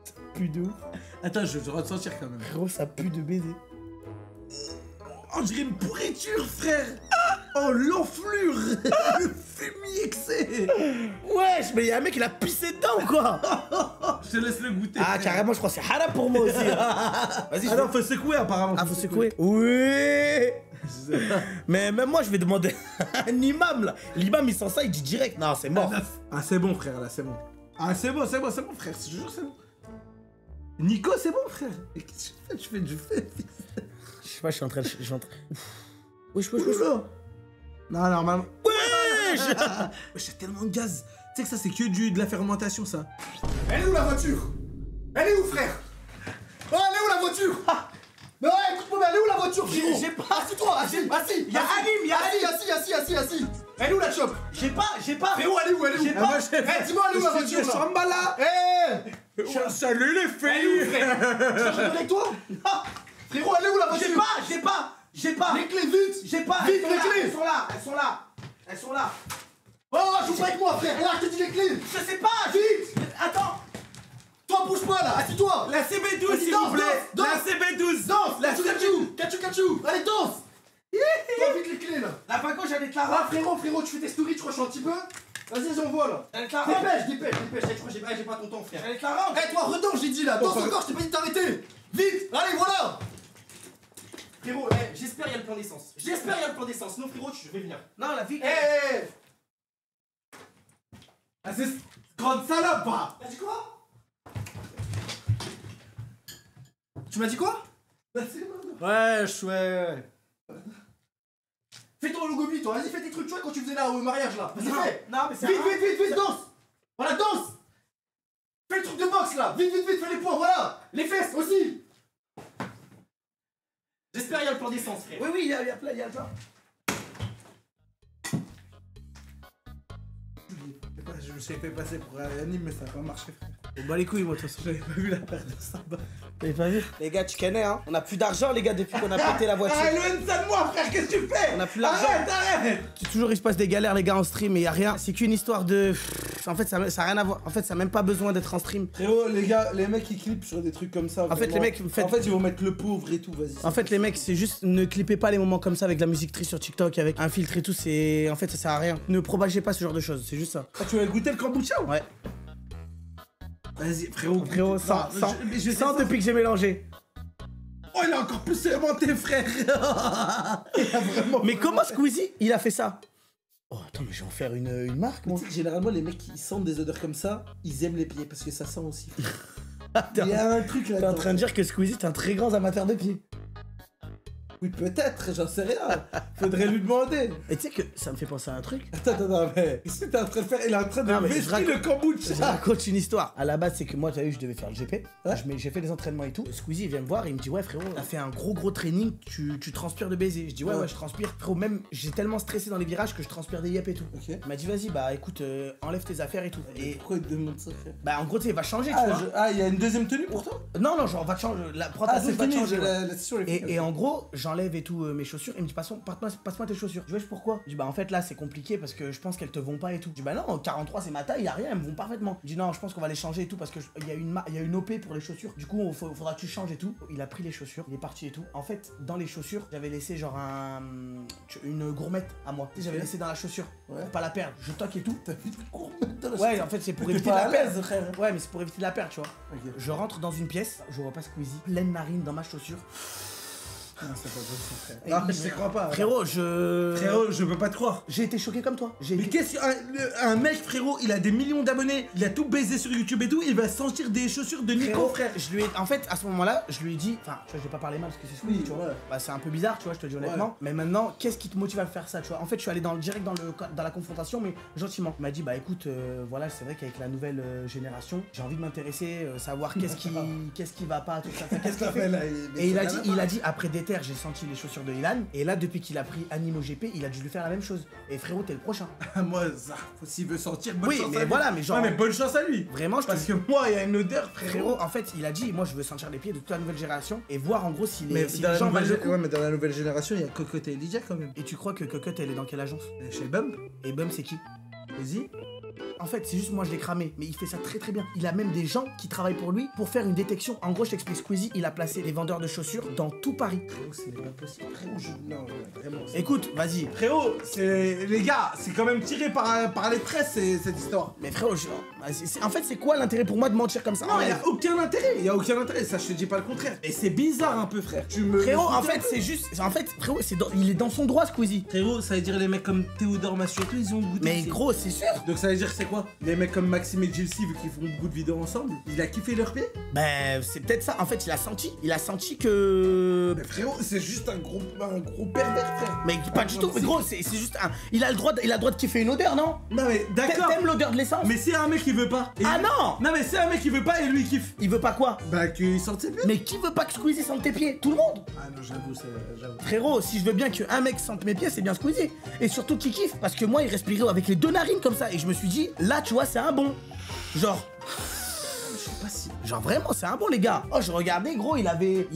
Ça pue de ouf. Attends, je vais ressentir quand même. Gros, ça pue de baiser. On dirait une pourriture, frère. Oh, l'enflure. Le fumier que c'est. Wesh, mais y'a un mec, il a pissé dedans ou quoi? Je te laisse le goûter. Ah, carrément, je crois que c'est haram pour moi aussi. Vas-y. Ah non, faut secouer apparemment. Ah, faut secouer. Oui. Mais même moi, je vais demander à un imam là. L'imam, il sent ça, il dit direct. Non, c'est mort. Ah, c'est bon, frère, là, c'est bon. Ah, c'est bon, frère. Je te jure, c'est bon. Nico, c'est bon, frère. Et qu'est-ce que tu fais? Je sais pas, je suis en train de... Wesh. Non, normalement. Wesh. Wesh, y'a tellement de gaz. Tu sais que ça, c'est que de la fermentation, ça. Elle est où la voiture? Elle est où, frère? Oh, elle est où la voiture? Mais ouais, écoute-moi, mais elle est où la voiture, frérot? J'ai pas... Assis-toi, assis. Y'a assis. Elle est où la chop? J'ai pas. Frérot, elle est où? J'ai pas. Dis-moi, elle est où la voiture, là? Chamba là. Salut les filles. Elle est où, frère? Tu vas jouer avec toi? Frérot, elle est où la voiture? J'ai pas. Les clés, vite. J'ai pas. Vite, les clés. Elles sont là. Oh, joue pas avec moi, frère. Là, je te dis les clés. Je sais pas. Vite. Attends. Toi, bouge pas, là. Assis-toi. La CB12, s'il vous plaît. Danse. La CB12. Danse. La Kachou. Allez, danse. Toi, vite les clés, là. La Paco, j'allais te la Ah, frérot, tu fais tes stories, tu crois que je suis un petit peu? Vas-y, j'envoie, là. J'allais te la rendre. Dépêche. Je crois que j'ai pas ton temps, frère. J'allais te la rendre. Eh, toi, redanse, j'ai dit, là. Danse encore, je t'ai pas dit de t'arrêter. Vite. Allez, voilà. Frérot, j'espère qu'il y a le plein d'essence. Sinon, frérot, je vais venir. Non, la vie. Ah, c'est grande salope, bah. T'as dit quoi? Tu m'as dit quoi? Ouais. Fais ton logo toi, vas-y, fais tes trucs, tu vois, quand tu faisais là au mariage là. Vas-y, fais. Non, mais c'est Vite, danse. Voilà, danse. Fais le truc de boxe là. Vite, fais les points, voilà. Les fesses aussi. J'espère qu'il y a le plan d'essence, frère. Oui, il y a le plan. Je me suis fait passer pour un anime, mais ça n'a pas marché, frère. On bat les couilles, moi, de toute façon. J'avais pas vu la paire de samba. T'avais pas vu? Les gars, tu connais, hein? On a plus d'argent, les gars, depuis qu'on a pété la voiture. Éloigne ça de moi, frère, qu'est-ce que tu fais? On a plus d'argent. Arrête. Toujours, il se passe des galères, les gars, en stream, et y a rien. C'est qu'une histoire de... En fait, ça a rien à voir. En fait, ça a même pas besoin d'être en stream. Frérot, les gars, les mecs, ils clippent sur des trucs comme ça. En fait, les mecs... En fait, ils vont mettre le pauvre et tout, vas-y. En fait, les mecs, c'est juste... Ne clippez pas les moments comme ça avec de la musique triste sur TikTok, avec un filtre et tout, c'est... En fait, ça sert à rien. Ne propagez pas ce genre de choses, c'est juste ça. Ah, tu vas goûter le kombucha? Ouais. Vas-y, frérot, sans depuis que j'ai mélangé. Oh, il a encore plus sermenté, frère. Il a vraiment... Mais comment Squeezie, il a fait ça? Oh, attends, mais je vais en faire une marque, moi. Généralement, les mecs qui sentent des odeurs comme ça, ils aiment les pieds parce que ça sent aussi. Il y a un truc là. T'es en train de dire que Squeezie, t'es un très grand amateur de pieds. Oui, peut-être, j'en sais rien. Faudrait lui demander. Et tu sais que ça me fait penser à un truc. Attends, mais qu'est-ce que t'es en train de faire? Il est en train de vestir le kombucha. Je raconte une histoire. À la base, c'est que moi, t'as vu, je devais faire le GP. J'ai fait les entraînements et tout. Squeezie, il vient me voir et il me dit, ouais, frérot, t'as fait un gros training, tu transpires de baiser. Je dis, ouais, je transpire. Frérot, même, j'ai tellement stressé dans les virages que je transpire des yep et tout. Il m'a dit, vas-y, bah écoute, enlève tes affaires et tout. Et pourquoi il te demande ça, frère? Bah, en gros, tu sais, il va changer, tu vois. Ah, il y a une deuxième tenue pour toi? Non, genre, on va te changer. C'est fini, la session est finie. Et en gros, j'enlève et tout mes chaussures. Il me dit, passe-moi tes chaussures. Je dis, pourquoi? Je dis, bah en fait, là, c'est compliqué parce que je pense qu'elles te vont pas et tout. Je dis, bah non, 43, c'est ma taille, y a rien, elles me vont parfaitement. Je dis, non, je pense qu'on va les changer et tout parce que il y a une OP pour les chaussures. Du coup, faudra que tu changes et tout. Il a pris les chaussures, il est parti et tout. En fait, dans les chaussures, j'avais laissé genre une gourmette à moi. Tu sais, j'avais laissé dans la chaussure pour pas la perdre. Je toque et tout. T'as mis une gourmette dans la chaussure? Ouais, en fait, c'est pour éviter de la perdre, frère. Ouais, mais c'est pour éviter de la perdre, tu vois. Je rentre dans une pièce, je vois pas Squeezie, pleine narine dans ma chaussure. Non, c'est pas possible, frère. Non, je te crois pas. Frérot, je peux pas te croire. J'ai été choqué comme toi. Mais qu'est-ce qu'un mec, frérot, il a des millions d'abonnés, il a tout baisé sur YouTube et tout, il va sortir des chaussures de Nico, frère. Je lui ai, en fait, à ce moment-là, je lui ai dit, enfin, tu vois, j'ai pas parlé mal parce que c'est Squeezie, tu vois. Bah, c'est un peu bizarre, tu vois, je te dis honnêtement. Mais maintenant, qu'est-ce qui te motive à faire ça, tu vois? En fait, je suis allé direct dans la confrontation, mais gentiment. Il m'a dit, bah écoute, voilà, c'est vrai qu'avec la nouvelle génération, j'ai envie de m'intéresser, savoir qu'est-ce qui va pas, tout ça. Qu'est-ce qu'il fait? Et il a dit, après Déter, j'ai senti les chaussures de Ilan, et là, depuis qu'il a pris Animo GP, il a dû lui faire la même chose. Et frérot, t'es le prochain. Moi, ça, s'il veut sortir, bonne chance à lui. Voilà, mais genre. Ouais, mais bonne chance à lui. Vraiment, parce que moi, il y a une odeur, frérot. En fait, il a dit, moi, je veux sentir les pieds de toute la nouvelle génération et voir en gros si les gens ouais, mais dans la nouvelle génération, il y a Cocotte et Lydia quand même. Et tu crois que Cocotte, elle est dans quelle agence? Chez Bump. Et Bump, c'est qui? Vas-y. En fait, c'est juste moi je l'ai cramé, mais il fait ça très bien. Il a même des gens qui travaillent pour lui pour faire une détection. En gros, je t'explique, Squeezie, il a placé les vendeurs de chaussures dans tout Paris. Frérot, c'est pas possible. Frérot, non, vraiment. Écoute, vas-y. Frérot, les gars, c'est quand même tiré par les tresses cette histoire. Mais frérot, en fait, c'est quoi l'intérêt pour moi de mentir comme ça? Non, il y a aucun intérêt. Il y a aucun intérêt. Ça, je te dis pas le contraire. Et c'est bizarre un peu, frère. Frérot, en fait, c'est juste. En fait, frérot, il est dans son droit, Squeezie. Frérot, ça veut dire les mecs comme Théodore Massio et tout, ils ont goûté. Mais gros, c'est sûr. Donc ça veut dire c'est quoi? Les mecs comme Maxime et Gilles, vu qu'ils font beaucoup de vidéos ensemble, il a kiffé leur pied? Ben, c'est peut-être ça. En fait, il a senti que. Mais frérot, c'est juste un gros pervers, frère. Mais pas du tout. Mais gros, c'est juste un. Il a le droit de kiffer une odeur, non? Non, mais d'accord. T'aimes l'odeur de l'essence? Mais si un mec il veut pas. Ah non! Non, mais si un mec il veut pas et lui il kiffe. Il veut pas quoi? Bah, qu'il sente ses pieds. Mais qui veut pas que Squeezie sente tes pieds? Tout le monde? Ah non, j'avoue. Frérot, si je veux bien qu'un mec sente mes pieds, c'est bien Squeezie. Et surtout qu'il kiffe. Parce que moi, il respirait avec les deux narines comme ça. Et je me suis dit, là, tu vois, c'est un bon. Genre. Je sais pas si. Genre vraiment, c'est un bon, les gars. Oh, je regardais, gros, il avait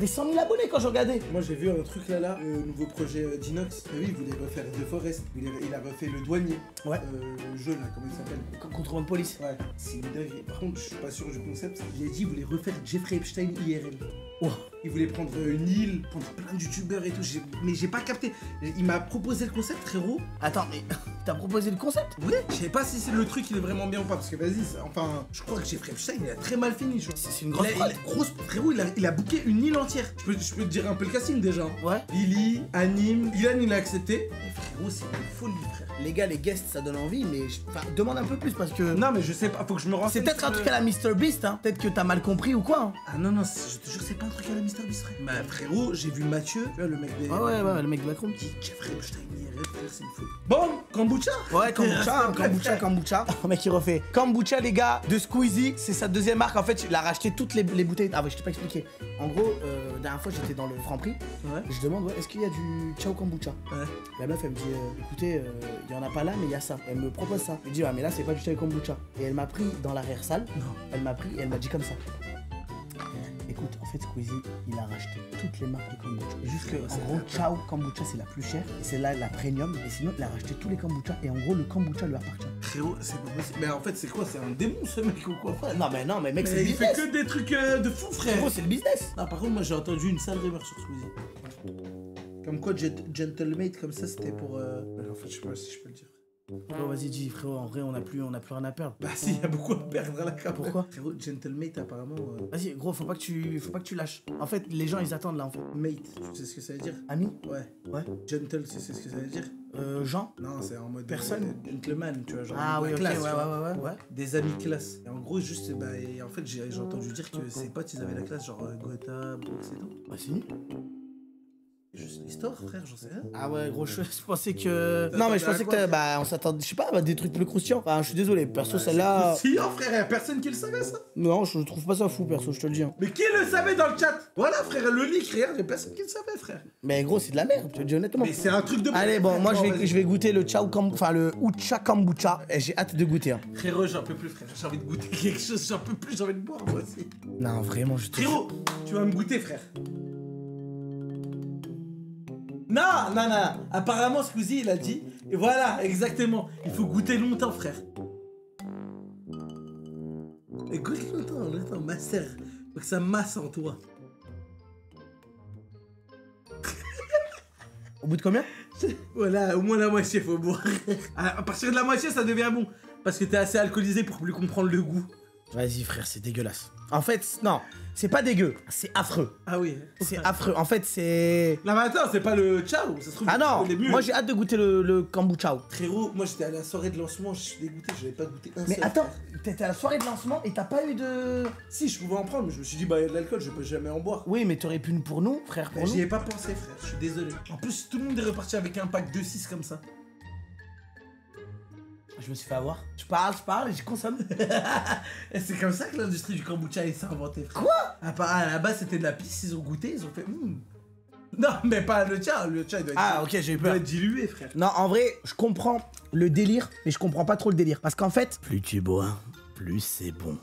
100 000 abonnés quand je regardais. Moi, j'ai vu un truc là, le nouveau projet d'Inox. Oui, il voulait refaire The Forest. Il a refait le douanier. Ouais. Le jeu là, comment il s'appelle? Contrôle de police. Ouais. C'est une dinguerie. Par contre, je suis pas sûr du concept. Il a dit qu'il voulait refaire Jeffrey Epstein IRL. Oh. Il voulait prendre une île, prendre plein de youtubeurs et tout. Mais j'ai pas capté. Il m'a proposé le concept, frérot. Attends, mais t'as proposé le concept? Oui. Je sais pas si c'est le truc, il est vraiment bien ou pas. Parce que vas-y, enfin, je crois que Jeffrey Epstein, il a très mal fini. C'est une grosse fraude. Frérot, il a booké une île entière. Je peux te dire un peu le casting déjà. Ouais. Lily, Anime, Ilan, il a accepté. Mais frérot, c'est une folie, frère. Les gars, les guests, ça donne envie, mais enfin, demande un peu plus parce que. Non, mais je sais pas, faut que je me renseigne. C'est peut-être un truc à la MrBeast, hein. Peut-être que t'as mal compris ou quoi. Hein. Ah non, je te jure, c'est pas un truc à la MrBeast, frère. Bah, frérot, j'ai vu Mathieu, tu vois, le mec des. Ah ouais, le mec de Macron. Qui Jeffrey Epstein, frère, c'est une folie. Bon, kombucha. Ouais, kombucha. Oh, mec, il refait. Kombucha, les gars, de Squeezie, c'est sa deuxième marque. En fait, il a racheté toutes les bouteilles. Ah ouais, je t'ai pas expliqué. En gros, la dernière fois, j'étais dans le Franprix. Ouais. Je demande, est-ce qu'il y a du Ciao Kombucha? Ouais. La meuf, elle me dit, écoutez, il y en a pas là, mais il y a ça. Elle me propose ça. Je dis, ah, mais là, c'est pas du Ciao Kombucha. Et elle m'a pris dans l'arrière-salle. Non. Elle m'a pris et elle m'a dit comme ça. Écoute, en fait, Squeezie, il a racheté toutes les marques de kombucha. Juste que, en gros, Ciao Kombucha, c'est la plus chère. Et c'est là la premium. Et sinon, il a racheté tous les kombucha. Et en gros, le kombucha lui appartient. Frérot, c'est pas possible. Mais en fait, c'est quoi? C'est un démon, ce mec ou quoi, frère? Non, mais mec, c'est le business. Il fait que des trucs de fou, frère. Frérot, c'est le business. Non, par contre, moi, j'ai entendu une sale rumeur sur Squeezie. Comme quoi, Gentlemate, comme ça, c'était pour. En fait, je sais pas si je peux le dire. Oh, vas-y, dis, frérot, en vrai, on a plus rien à perdre. Bah, si, y a beaucoup à perdre à la cam. Pourquoi? Frérot, Gentlemate, apparemment. Vas-y, gros, faut pas que tu lâches. En fait, les gens, ils attendent là, en fait. Mate, tu sais ce que ça veut dire? Ami? Ouais. Gentle, tu sais ce que ça veut dire? Jean? Non, c'est en mode. Personne? Gentleman, tu vois, genre. Ah oui, ok, classe, ouais. Des amis classe. Et en gros, juste, bah, et en fait, j'ai entendu dire que ses potes, ils avaient la classe, genre Gotha, Brooks et tout. Bah, si. Juste l'histoire, frère, j'en sais rien. Ah ouais, gros, je pensais que... Non, mais je pensais que bah, on s'attendait, je sais pas, des trucs plus croustillants. Enfin, je suis désolé, perso, celle-là... Si, oh, frère, y'a personne qui le savait, ça. Non, je trouve pas ça fou, perso, je te le dis. Hein. Mais qui le savait dans le chat? Voilà, frère, le leak, regarde, y'a personne qui le savait, frère. Mais gros, c'est de la merde, je te le dis honnêtement. Mais c'est un truc de... Allez, bon, moi, je vais goûter le le Ucha Kombucha. Et j'ai hâte de goûter. Hein. Frérot, j'en peux plus, frère. J'ai envie de goûter quelque chose, j'en peux plus, j'ai envie de boire, moi aussi. Non, vraiment, je te... Frérot, tu vas me goûter, frère. Non, non, non. Apparemment, Squeezie, il a dit. Et voilà, exactement. Il faut goûter longtemps, frère. Et goûte longtemps, master. Faut que ça masse en toi. Au bout de combien? Voilà, au moins la moitié, faut boire. À partir de la moitié, ça devient bon. Parce que t'es assez alcoolisé pour plus comprendre le goût. Vas-y, frère, c'est dégueulasse. En fait, non, c'est pas dégueu, c'est affreux. Ah oui. C'est affreux. En fait, c'est... Non, mais attends, c'est pas le ciao, ça se trouve. Ah non, moi j'ai hâte de goûter le kombucha. Frérot, moi j'étais à la soirée de lancement, je suis dégoûté, j'avais pas goûté un seul. Mais attends, t'étais à la soirée de lancement et t'as pas eu de... Si, je pouvais en prendre, mais je me suis dit, bah y'a de l'alcool, je peux jamais en boire. Oui, mais t'aurais pu pour nous, frère, pour nous. J'y ai pas pensé, frère, je suis désolé. En plus, tout le monde est reparti avec un pack de 6 comme ça. Je me suis fait avoir. Je parle et je consomme. Et c'est comme ça que l'industrie du kombucha s'est inventée, frère. Quoi? À la base, c'était de la pisse, ils ont goûté, ils ont fait... Non, mais pas le tien il doit être... Ah, ok, j'ai eu peur. Il doit être dilué, frère. Non, en vrai, je comprends le délire, mais je comprends pas trop le délire. Parce qu'en fait, plus tu bois, plus c'est bon.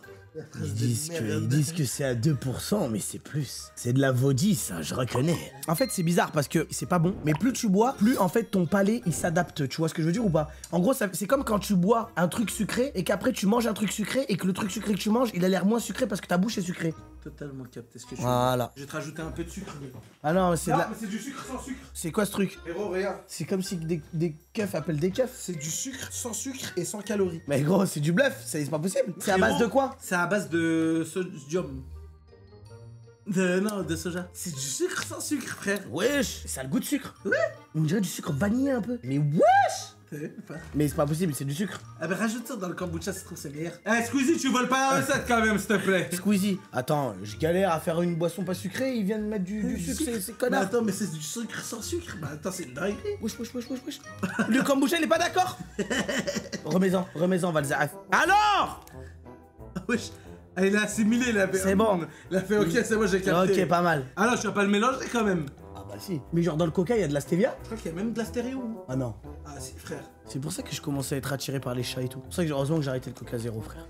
Ils disent que c'est à 2%, mais c'est plus. C'est de la vaudie, ça, je reconnais. En fait, c'est bizarre parce que c'est pas bon, mais plus tu bois, plus en fait ton palais il s'adapte. Tu vois ce que je veux dire ou pas? En gros, c'est comme quand tu bois un truc sucré et qu'après tu manges un truc sucré et que le truc sucré que tu manges, il a l'air moins sucré parce que ta bouche est sucrée. Totalement capté ce que je Voilà. Je vais te rajouter un peu de sucre. Ah non, mais c'est de la... mais c'est du sucre sans sucre. C'est quoi ce truc? Héros, regarde. C'est comme si des keufs appellent des keufs. C'est du sucre sans sucre et sans calories. Mais gros, c'est du bluff, c'est pas possible. C'est à base de quoi? C'est à base de sodium. Non, de soja. C'est du sucre sans sucre, frère. Wesh, ça a le goût de sucre. Ouais. On dirait du sucre vanillé un peu. Mais wesh! Pas. Mais c'est pas possible, c'est du sucre. Ah bah rajoute ça dans le kombucha, ça se trouve c'est meilleur. Eh Squeezie, tu voles pas la recette quand même, s'il te plaît. Squeezie, attends, je galère à faire une boisson pas sucrée, ils viennent mettre du sucre, c'est connard. Mais attends, mais c'est du sucre sans sucre. Bah attends, c'est une dinguerie. Wesh. Le kombucha, il est pas d'accord. Remets-en, Valzaref. Alors? Wesh. Ah, il a assimilé, il a fait... C'est bon. Il a fait ok, c'est bon, j'ai capté. Ok, pas mal. Ah non, je vais pas le mélanger quand même. Ah bah si. Mais genre dans le coca, il y a de la stevia? Je crois qu'il y a même de la stéréo. Ah non. Ah si, frère. C'est pour ça que je commençais à être attiré par les chats et tout. C'est pour ça que heureusement que j'ai arrêté le coca zéro, frère.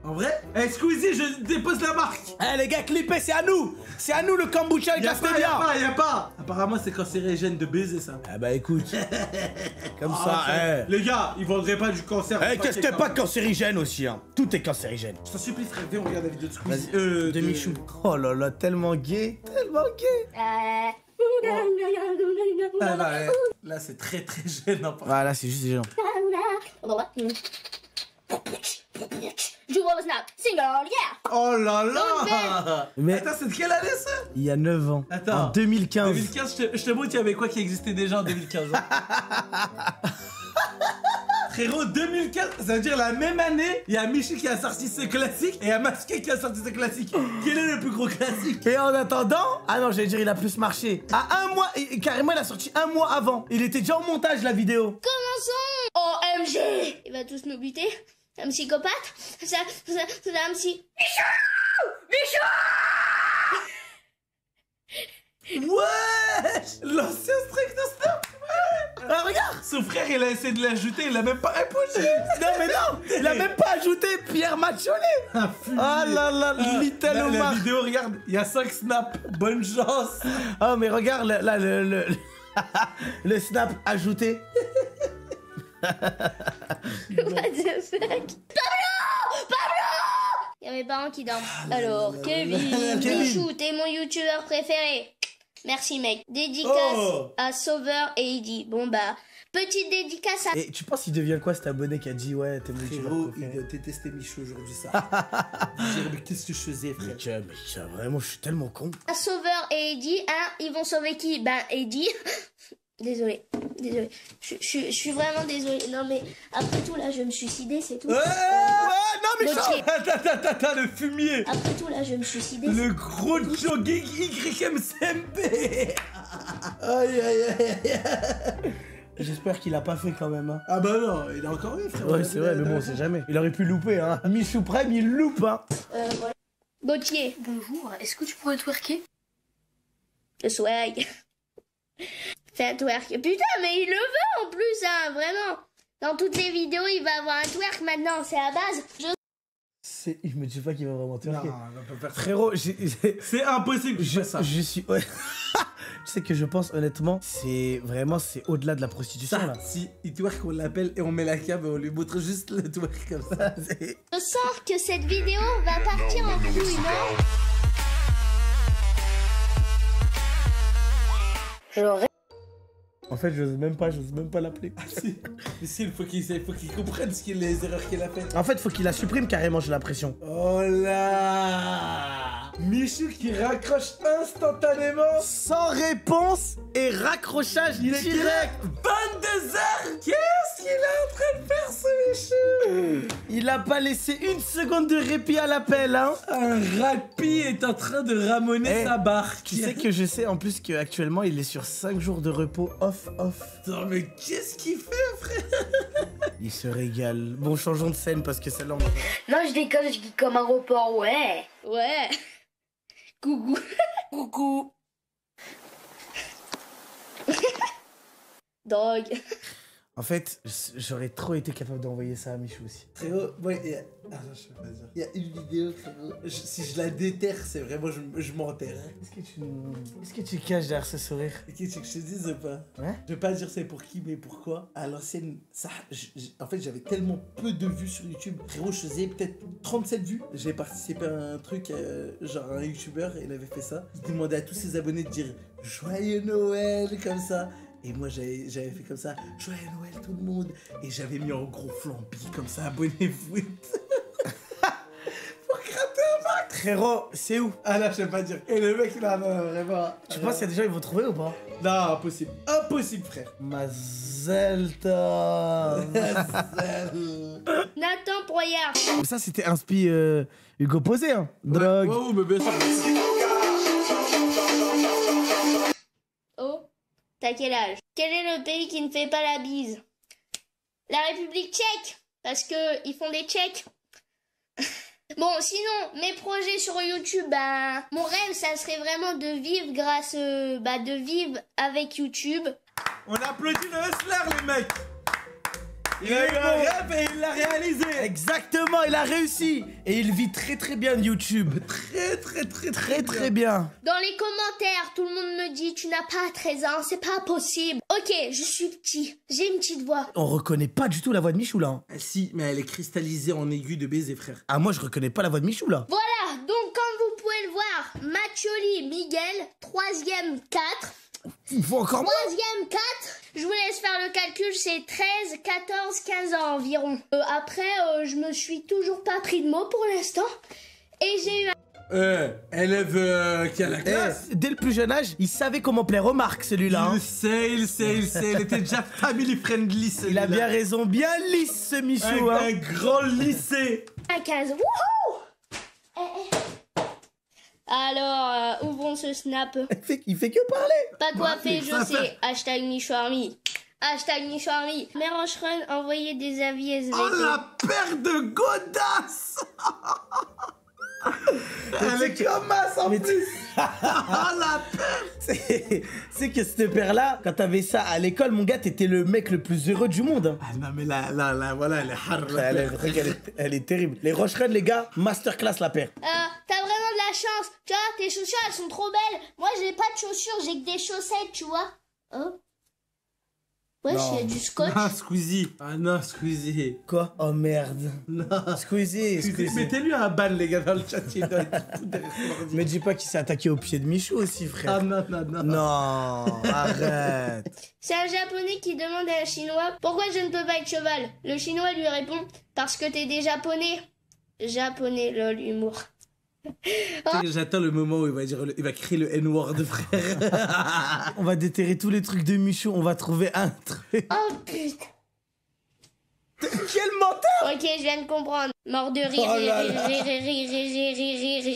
En vrai? Eh Squeezie, je dépose la marque. Eh les gars, clippez, c'est à nous. C'est à nous le kombucha avec la stevia. Y a pas. Apparemment, c'est cancérigène de baiser ça. Ah bah écoute. Comme ça, Les gars, ils vendraient pas du cancer. Eh, qu'est-ce que t'es pas cancérigène aussi, hein? Tout est cancérigène. Je t'en supplie, frère, viens, on regarde la vidéo de Squeezie. De Michou. Oh là là, tellement gay, Là, c'est très très gênant. Voilà, c'est juste des gens. J'ouvre le snap, single, yeah! Oh là là! Mais attends, c'est de quelle année ça? Il y a 9 ans. Attends. En 2015. 2015, je te montre, il y avait quoi qui existait déjà en 2015? Frérot, 2015, ça veut dire la même année, il y a Michi qui a sorti ce classique et il y a Masqué qui a sorti ce classique. Quel est le plus gros classique? Et en attendant, ah non, j'allais dire il a plus marché. À un mois, et carrément il a sorti un mois avant. Il était déjà en montage la vidéo. Commençons! OMG! Il va tous nous buter. C'est un psychopathe? C'est un psy... Michou! Ouais! L'ancien strict de Snap! Ah, regarde! Son frère, il a essayé de l'ajouter, il a même pas répondu! Non, mais non! Il a même pas ajouté Pierre Macholet! Ah là là, Little Omar! La vidéo, regarde, il y a 5 snaps, bonne chance! Oh, mais regarde, là, le snap ajouté. What the fuck? Pablo! Il y a mes parents qui dorment. Alors, Kevin, Michou, t'es mon youtubeur préféré. Merci mec. Dédicace à Sauveur et Eddy. Bon bah, petite dédicace à... Et tu penses qu'il devient quoi cet abonné qui a dit ouais t'es mon youtubeur préféré? Il doit détester Michou aujourd'hui ça. Mais qu'est-ce que je faisais frère? Mais vraiment je suis tellement con. À Sauveur et Eddy, hein, ils vont sauver qui? Ben Eddy. Désolé. Je suis vraiment désolée. Non mais après tout là je vais me suicider, c'est tout. non, mais attends, le fumier. Après tout, là, je vais me suicider. Le gros jogging YMCMB. Aïe, aïe, aïe. J'espère qu'il a pas fait quand même. Hein. Ah bah non, il a encore eu, frère. Ouais, c'est vrai, mais bon, on sait jamais. Il aurait pu louper, hein. Michou Prime, il loupe, hein. Voilà. Gauthier. Bonjour, est-ce que tu pourrais twerker? Le swag. Fais un twerk. Putain, mais il le veut en plus, hein, vraiment. Dans toutes les vidéos, il va avoir un twerk maintenant, c'est à base. Il me dit pas qu'il va vraiment twerker. Non, il va pas faire. Frérot, c'est impossible que je fasse ça. Je suis... Ouais. Tu sais que je pense honnêtement, c'est au-delà de la prostitution Ça, là. si il twerk, on l'appelle et on met la cam et on lui montre juste le twerk comme ça. Je sens que cette vidéo va partir en couille, non? J'aurais... En fait, j'ose même pas l'appeler. Ah, si. Mais si, il faut qu'il comprenne les erreurs qu'il a faites. En fait, faut qu'il la supprime carrément, j'ai l'impression. Oh là, Michou qui raccroche instantanément. Sans réponse et raccrochage direct. 22h. Qu'est-ce qu'il est en train de faire, ce Michou? Il a pas laissé une seconde de répit à l'appel, hein. Un rapi est en train de ramoner sa barque. Tu sais que je sais en plus qu'actuellement, il est sur 5 jours de repos off. Non mais qu'est-ce qu'il fait, frère? Il se régale. Bon, changeons de scène parce que celle-là, on va... Non, je déconne, je dis comme un report, ouais. Ouais. Coucou. Coucou. Drogue. En fait, j'aurais trop été capable d'envoyer ça à Michou aussi. Frérot, ouais, je peux pas dire. Il y a une vidéo, frérot. Si je la déterre, c'est vraiment, je m'enterre. Est-ce que tu caches derrière ce sourire? Ok, tu veux que je te dise ou pas? Ouais. Je vais pas dire c'est pour qui, mais pourquoi. À l'ancienne, ça, en fait, j'avais tellement peu de vues sur YouTube. Frérot, je faisais peut-être 37 vues. J'ai participé à un truc, genre un YouTuber, il avait fait ça. Il demandait à tous ses abonnés de dire Joyeux Noël, comme ça. Et moi j'avais fait comme ça, Joyeux Noël tout le monde. Et j'avais mis en gros flambi comme ça, abonnez-vous. Pour gratter un max. Frérot, c'est où? Ah là, je sais pas dire. Et le mec là, vraiment. Tu penses qu'il y a des gens qui vont trouver ou pas? Non, impossible. Impossible, frère. Mazelta. Nathan Broyard. Ça, c'était inspi Hugo Posé, hein. Drogue. Ouais, mais bien sûr. Oh, t'as quel âge? Quel est le pays qui ne fait pas la bise? La République tchèque, parce que ils font des tchèques. Bon, sinon, mes projets sur YouTube, bah, mon rêve, ça serait vraiment de vivre grâce, de vivre avec YouTube. On applaudit le hustler, les mecs. Il a eu un rêve et il l'a réalisé. Exactement, il a réussi. Et il vit très très bien de YouTube. Très bien. Dans les commentaires, tout le monde me dit tu n'as pas 13 ans, c'est pas possible. Ok, je suis petit, j'ai une petite voix. On reconnaît pas du tout la voix de Michou là. Hein. Si, mais elle est cristallisée en aigu de baiser, frère. Ah, moi je reconnais pas la voix de Michou là. Voilà, donc comme vous pouvez le voir, Mathioli Miguel, 3e 4. Il faut encore moins. 3e 4. Je vous laisse faire le calcul, c'est 13, 14, 15 ans environ. Après, je me suis toujours pas pris de mots pour l'instant. Et j'ai eu un... Élève qui a la classe. Dès le plus jeune âge, il savait comment plaire aux marques celui-là. Hein. Il sait. Il était déjà family friendly celui-là. Il a bien raison, bien lisse ce Michou. Un grand lycée. Un 15. Wouhou! Alors, ouvrons ce snap. Il fait que parler. Pas coiffé, je sais. Hashtag Michouarmi. Hashtag Michouarmi. Mère Rocherun, envoyez des avis SVP. Oh la paire de godasses. Elle est comme as en plus. Oh la paire. C'est que cette paire-là, quand t'avais ça à l'école, mon gars, t'étais le mec le plus heureux du monde. Ah non mais là, voilà, elle est hard. Elle est terrible. Les Rocherun, les gars, masterclass la paire. T'as vraiment de la chance. Tu vois, tes chaussures, elles sont trop belles. Moi, j'ai pas de chaussures, j'ai que des chaussettes, tu vois. Oh. Ouais, il y a du scotch. Ah, Squeezie. Ah non, Squeezie. Quoi? Oh merde. Non. Squeezie. Mettez-lui un ban, les gars, dans le chat. Me dis pas qu'il s'est attaqué au pied de Michou aussi, frère. Ah non. Non, arrête. C'est un japonais qui demande à un chinois pourquoi je ne peux pas être cheval. Le chinois lui répond parce que t'es des japonais. Japonais, lol, humour. J'attends le moment où il va créer le N-word, frère. On va déterrer tous les trucs de Michou, on va trouver un truc. Oh putain. Quel menteur! Ok, je viens de comprendre. Mort de rire, Oh là rire, là. rire, rire, rire, rire, rire, rire,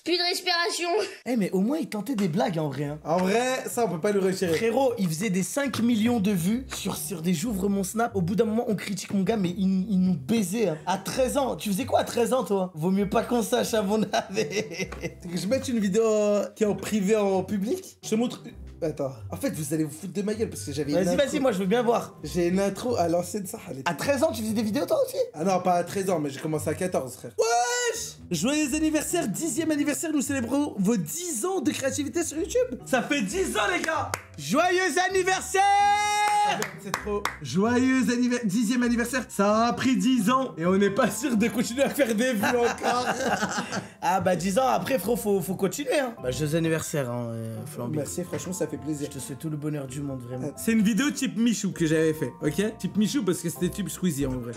plus de respiration. Eh mais au moins il tentait des blagues en vrai. Hein. En vrai, ça on peut pas lui retirer. Frérot, il faisait des 5 millions de vues sur des j'ouvre mon snap. Au bout d'un moment, on critique mon gars, mais il nous baisait. Hein. À 13 ans, tu faisais quoi à 13 ans toi? Vaut mieux pas qu'on sache à mon avis. Que je mette une vidéo qui est en privé en public. Je te montre. Attends. En fait, vous allez vous foutre de ma gueule parce que j'avais. Vas-y, moi je veux bien voir. J'ai une intro à l'ancienne ça. À 13 ans, tu faisais des vidéos toi aussi? Ah non, pas à 13 ans, mais j'ai commencé à 14, frère. Wesh! Joyeux anniversaire, 10e anniversaire, nous célébrons vos 10 ans de créativité sur YouTube. Ça fait 10 ans, les gars! Joyeux anniversaire! C'est trop. Joyeux 10e anniversaire, ça a pris 10 ans et on n'est pas sûr de continuer à faire des vues encore. Ah bah 10 ans après, frérot, faut continuer. Hein. Bah joyeux anniversaire, hein, Flamby. Merci, franchement, ça fait plaisir. Je te souhaite tout le bonheur du monde, vraiment. C'est une vidéo type Michou que j'avais fait, ok? Type Michou parce que c'était type Squeezie en vrai.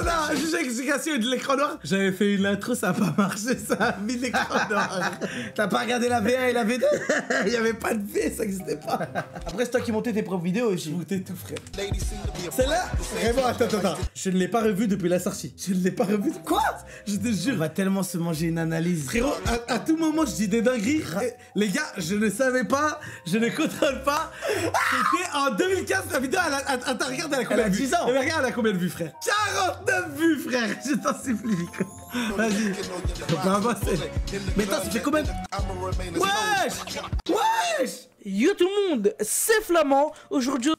Ah, juste explication de l'écran noir. J'avais fait une intro, ça a pas marché, ça a mis l'écran noir. T'as pas regardé la V1 et la V2? Il y avait pas de V, ça existait pas. Après, c'est toi qui montais tes propres vidéos aussi. Je montais tout, frère. Celle-là, vraiment, attends. Je ne l'ai pas revue depuis la sortie. Je ne l'ai pas revue. Quoi? Je te jure. On va tellement se manger une analyse. Frérot, à tout moment, je dis des dingueries. Les gars, je ne savais pas, je ne contrôle pas. C'était en 2015, la vidéo, attends, regarde, elle a combien de vues? 10 ans. Regarde, elle a combien de vues, frère? 49 vues, frère. Je t'en supplie. Vas-y. Faut pas avancer. Mais attends, ça fait combien de... Wesh! Yo tout le monde, c'est Flamand. Aujourd'hui...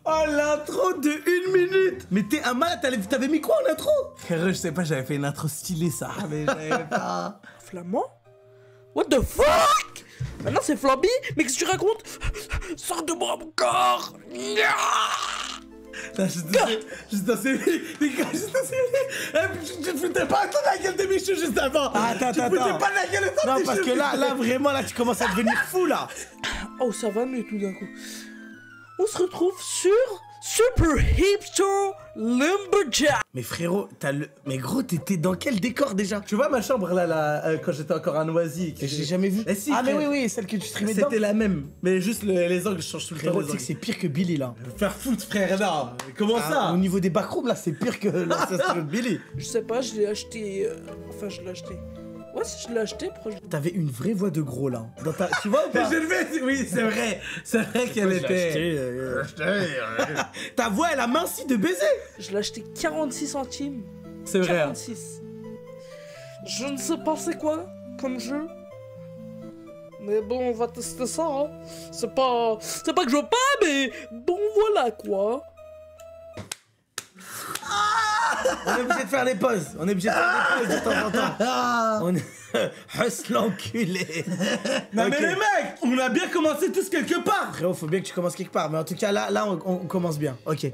Oh, l'intro de 1 minute! Mais t'es un malade, t'avais mis quoi en intro? Frère, je sais pas, j'avais fait une intro stylée, ça. Mais j'avais pas... Flamand? What the fuck? Maintenant c'est Flamby, mais qu'est-ce que tu racontes? Sors de moi mon corps! Juste assez les gars, juste assez tu te foutais pas de la gueule de Michou juste avant. Attends. Tu te foutais pas de la gueule de Michou. Non, parce que là, vraiment, là, tu commences à devenir fou, là. Oh, ça va mieux tout d'un coup. On se retrouve sur Super Hipster Lumberjack. Mais frérot, mais gros, t'étais dans quel décor déjà? Tu vois ma chambre là, quand j'étais encore à Noisy. J'ai jamais vu. Si, ah, mais frère. oui, celle que tu streamais dedans. C'était la même, mais juste les angles changent tout le temps. Frérot, tu sais que c'est pire que Billy, là. Faire foutre, frère, là. Comment ça? Au niveau des backrooms, là, c'est pire que l'assassinat de Billy. Je sais pas, je l'ai acheté... Enfin, je l'ai acheté... Ouais, si je l'ai acheté, proche... T'avais une vraie voix de gros, là. Tu vois ou pas? Oui, c'est vrai. C'est vrai qu'elle était... Ta voix, elle a minci de baiser. Je l'ai acheté 46 centimes. C'est vrai. 46. Je ne sais pas c'est quoi comme jeu. Mais bon, on va tester ça, hein. C'est pas que je veux pas, mais bon, voilà, quoi. On est obligé de faire des pauses. De temps en temps. On est... Huss l'enculé. Non mais les mecs, on a bien commencé tous quelque part. Frérot, faut bien que tu commences quelque part. Mais en tout cas, là, on commence bien. Ok.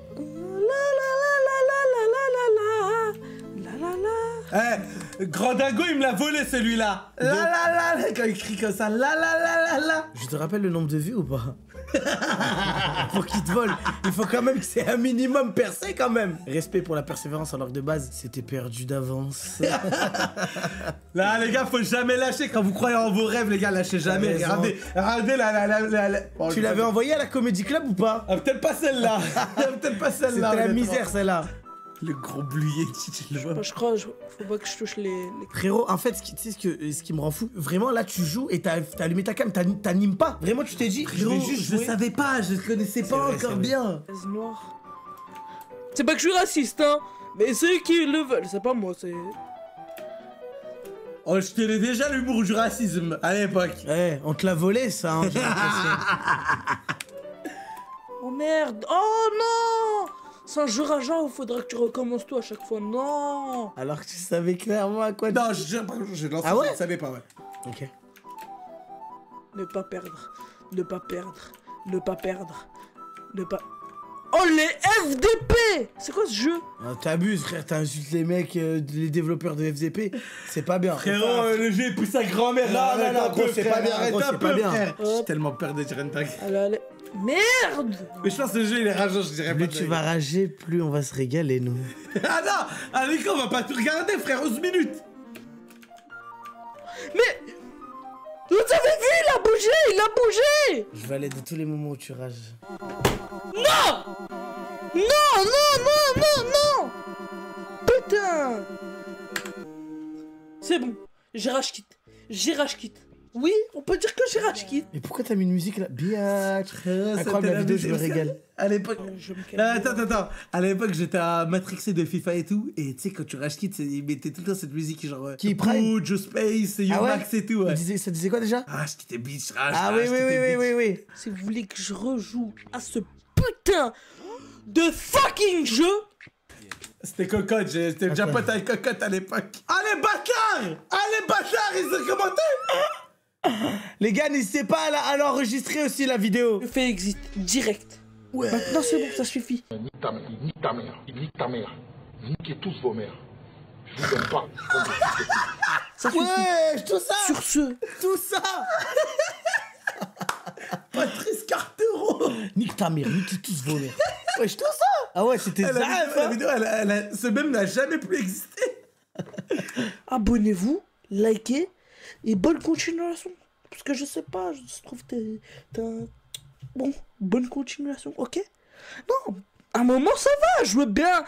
Eh, Grand Dingo, il me l'a volé celui-là. La, quand il crie comme ça, la. Je te rappelle le nombre de vues ou pas? Pour qu'il te vole, il faut quand même que c'est un minimum percé quand même. Respect pour la persévérance alors que de base, c'était perdu d'avance. Là les gars, faut jamais lâcher quand vous croyez en vos rêves, les gars, lâchez jamais. Regardez la. Oh, tu l'avais envoyé à la Comedy Club ou pas? Peut-être pas celle-là. C'était la misère celle-là. Le gros bluier, tu le vois. Je crois, faut pas que je touche les... Frérot, en fait, tu sais ce qui me rend fou? Vraiment, là, tu joues et t'as allumé ta cam, t'animes pas. Vraiment, tu t'es dit, je vais juste jouer. Je savais pas, je connaissais pas encore bien. Noir. C'est pas que je suis raciste, hein, mais ceux qui le veulent, c'est pas moi, c'est... Oh, je tenais déjà l'humour du racisme à l'époque. Eh, on te l'a volé, ça, hein, j'ai l'impression. Oh merde, oh non! C'est un jeu rageant, il faudra que tu recommences tout à chaque fois, non! Alors que tu savais clairement à quoi... Non, je lance, ah ouais? Je savais pas, ouais. Ok. Ne pas perdre, ne pas perdre, ne pas perdre, ne pas... Oh, les FDP! C'est quoi ce jeu? Ah, t'abuses, frère, t'insultes les mecs, les développeurs de FDP. C'est pas bien. Frérot, le jeu est poussé sa grand-mère. Non, gros, c'est pas bien, gros, c'est pas bien. Frère. Je suis tellement peur de dire une dingue. Allez. Merde! Mais je pense que le jeu il est rageant, je dirais pas. Plus tu vas rager, plus on va se régaler, nous. Ah non! À l'écran, on va pas tout regarder, frère, 11 minutes! Mais! Vous avez vu, il a bougé! Je vais aller de tous les moments où tu rages. Non! Non! Putain! C'est bon, j'ai rage quitte. Oui, on peut dire que j'ai rage quitte. Mais pourquoi t'as mis une musique là? Biatch, incroyable la vidéo, je me régale. À l'époque. Attends. À l'époque, j'étais à matrixé de FIFA et tout. Et tu sais, quand tu rage quitte, ils mettaient tout le temps cette musique genre. Qui Prime? Joe Space, Yomax et tout. Ouais. Ça disait quoi déjà? Rage quitte bitch, rage. Ah oui. Si vous voulez que je rejoue à ce putain de fucking jeu. C'était Cocotte, j'étais déjà pote avec Cocotte à l'époque. Allez, bâtard, ils ont commenté. Les gars, n'hésitez pas à l'enregistrer aussi la vidéo. Je fais exit direct. Ouais. Maintenant c'est bon, ça suffit. Nique ta mère, nique ta mère. Niquez tous vos mères. Je vous aime pas. Ça suffit. Ouais, tout ça. Sur ce. Tout ça. Patrice Cartereau. Nique ta mère, niquez tous vos mères. Wesh, tout ça. Ah ouais, c'était ça. La vidéo, ce même n'a jamais plus existé. Abonnez-vous, likez et bonne continuation. Parce que je sais pas, je trouve que t'es bon, bonne continuation, ok? Non, à un moment ça va, je veux bien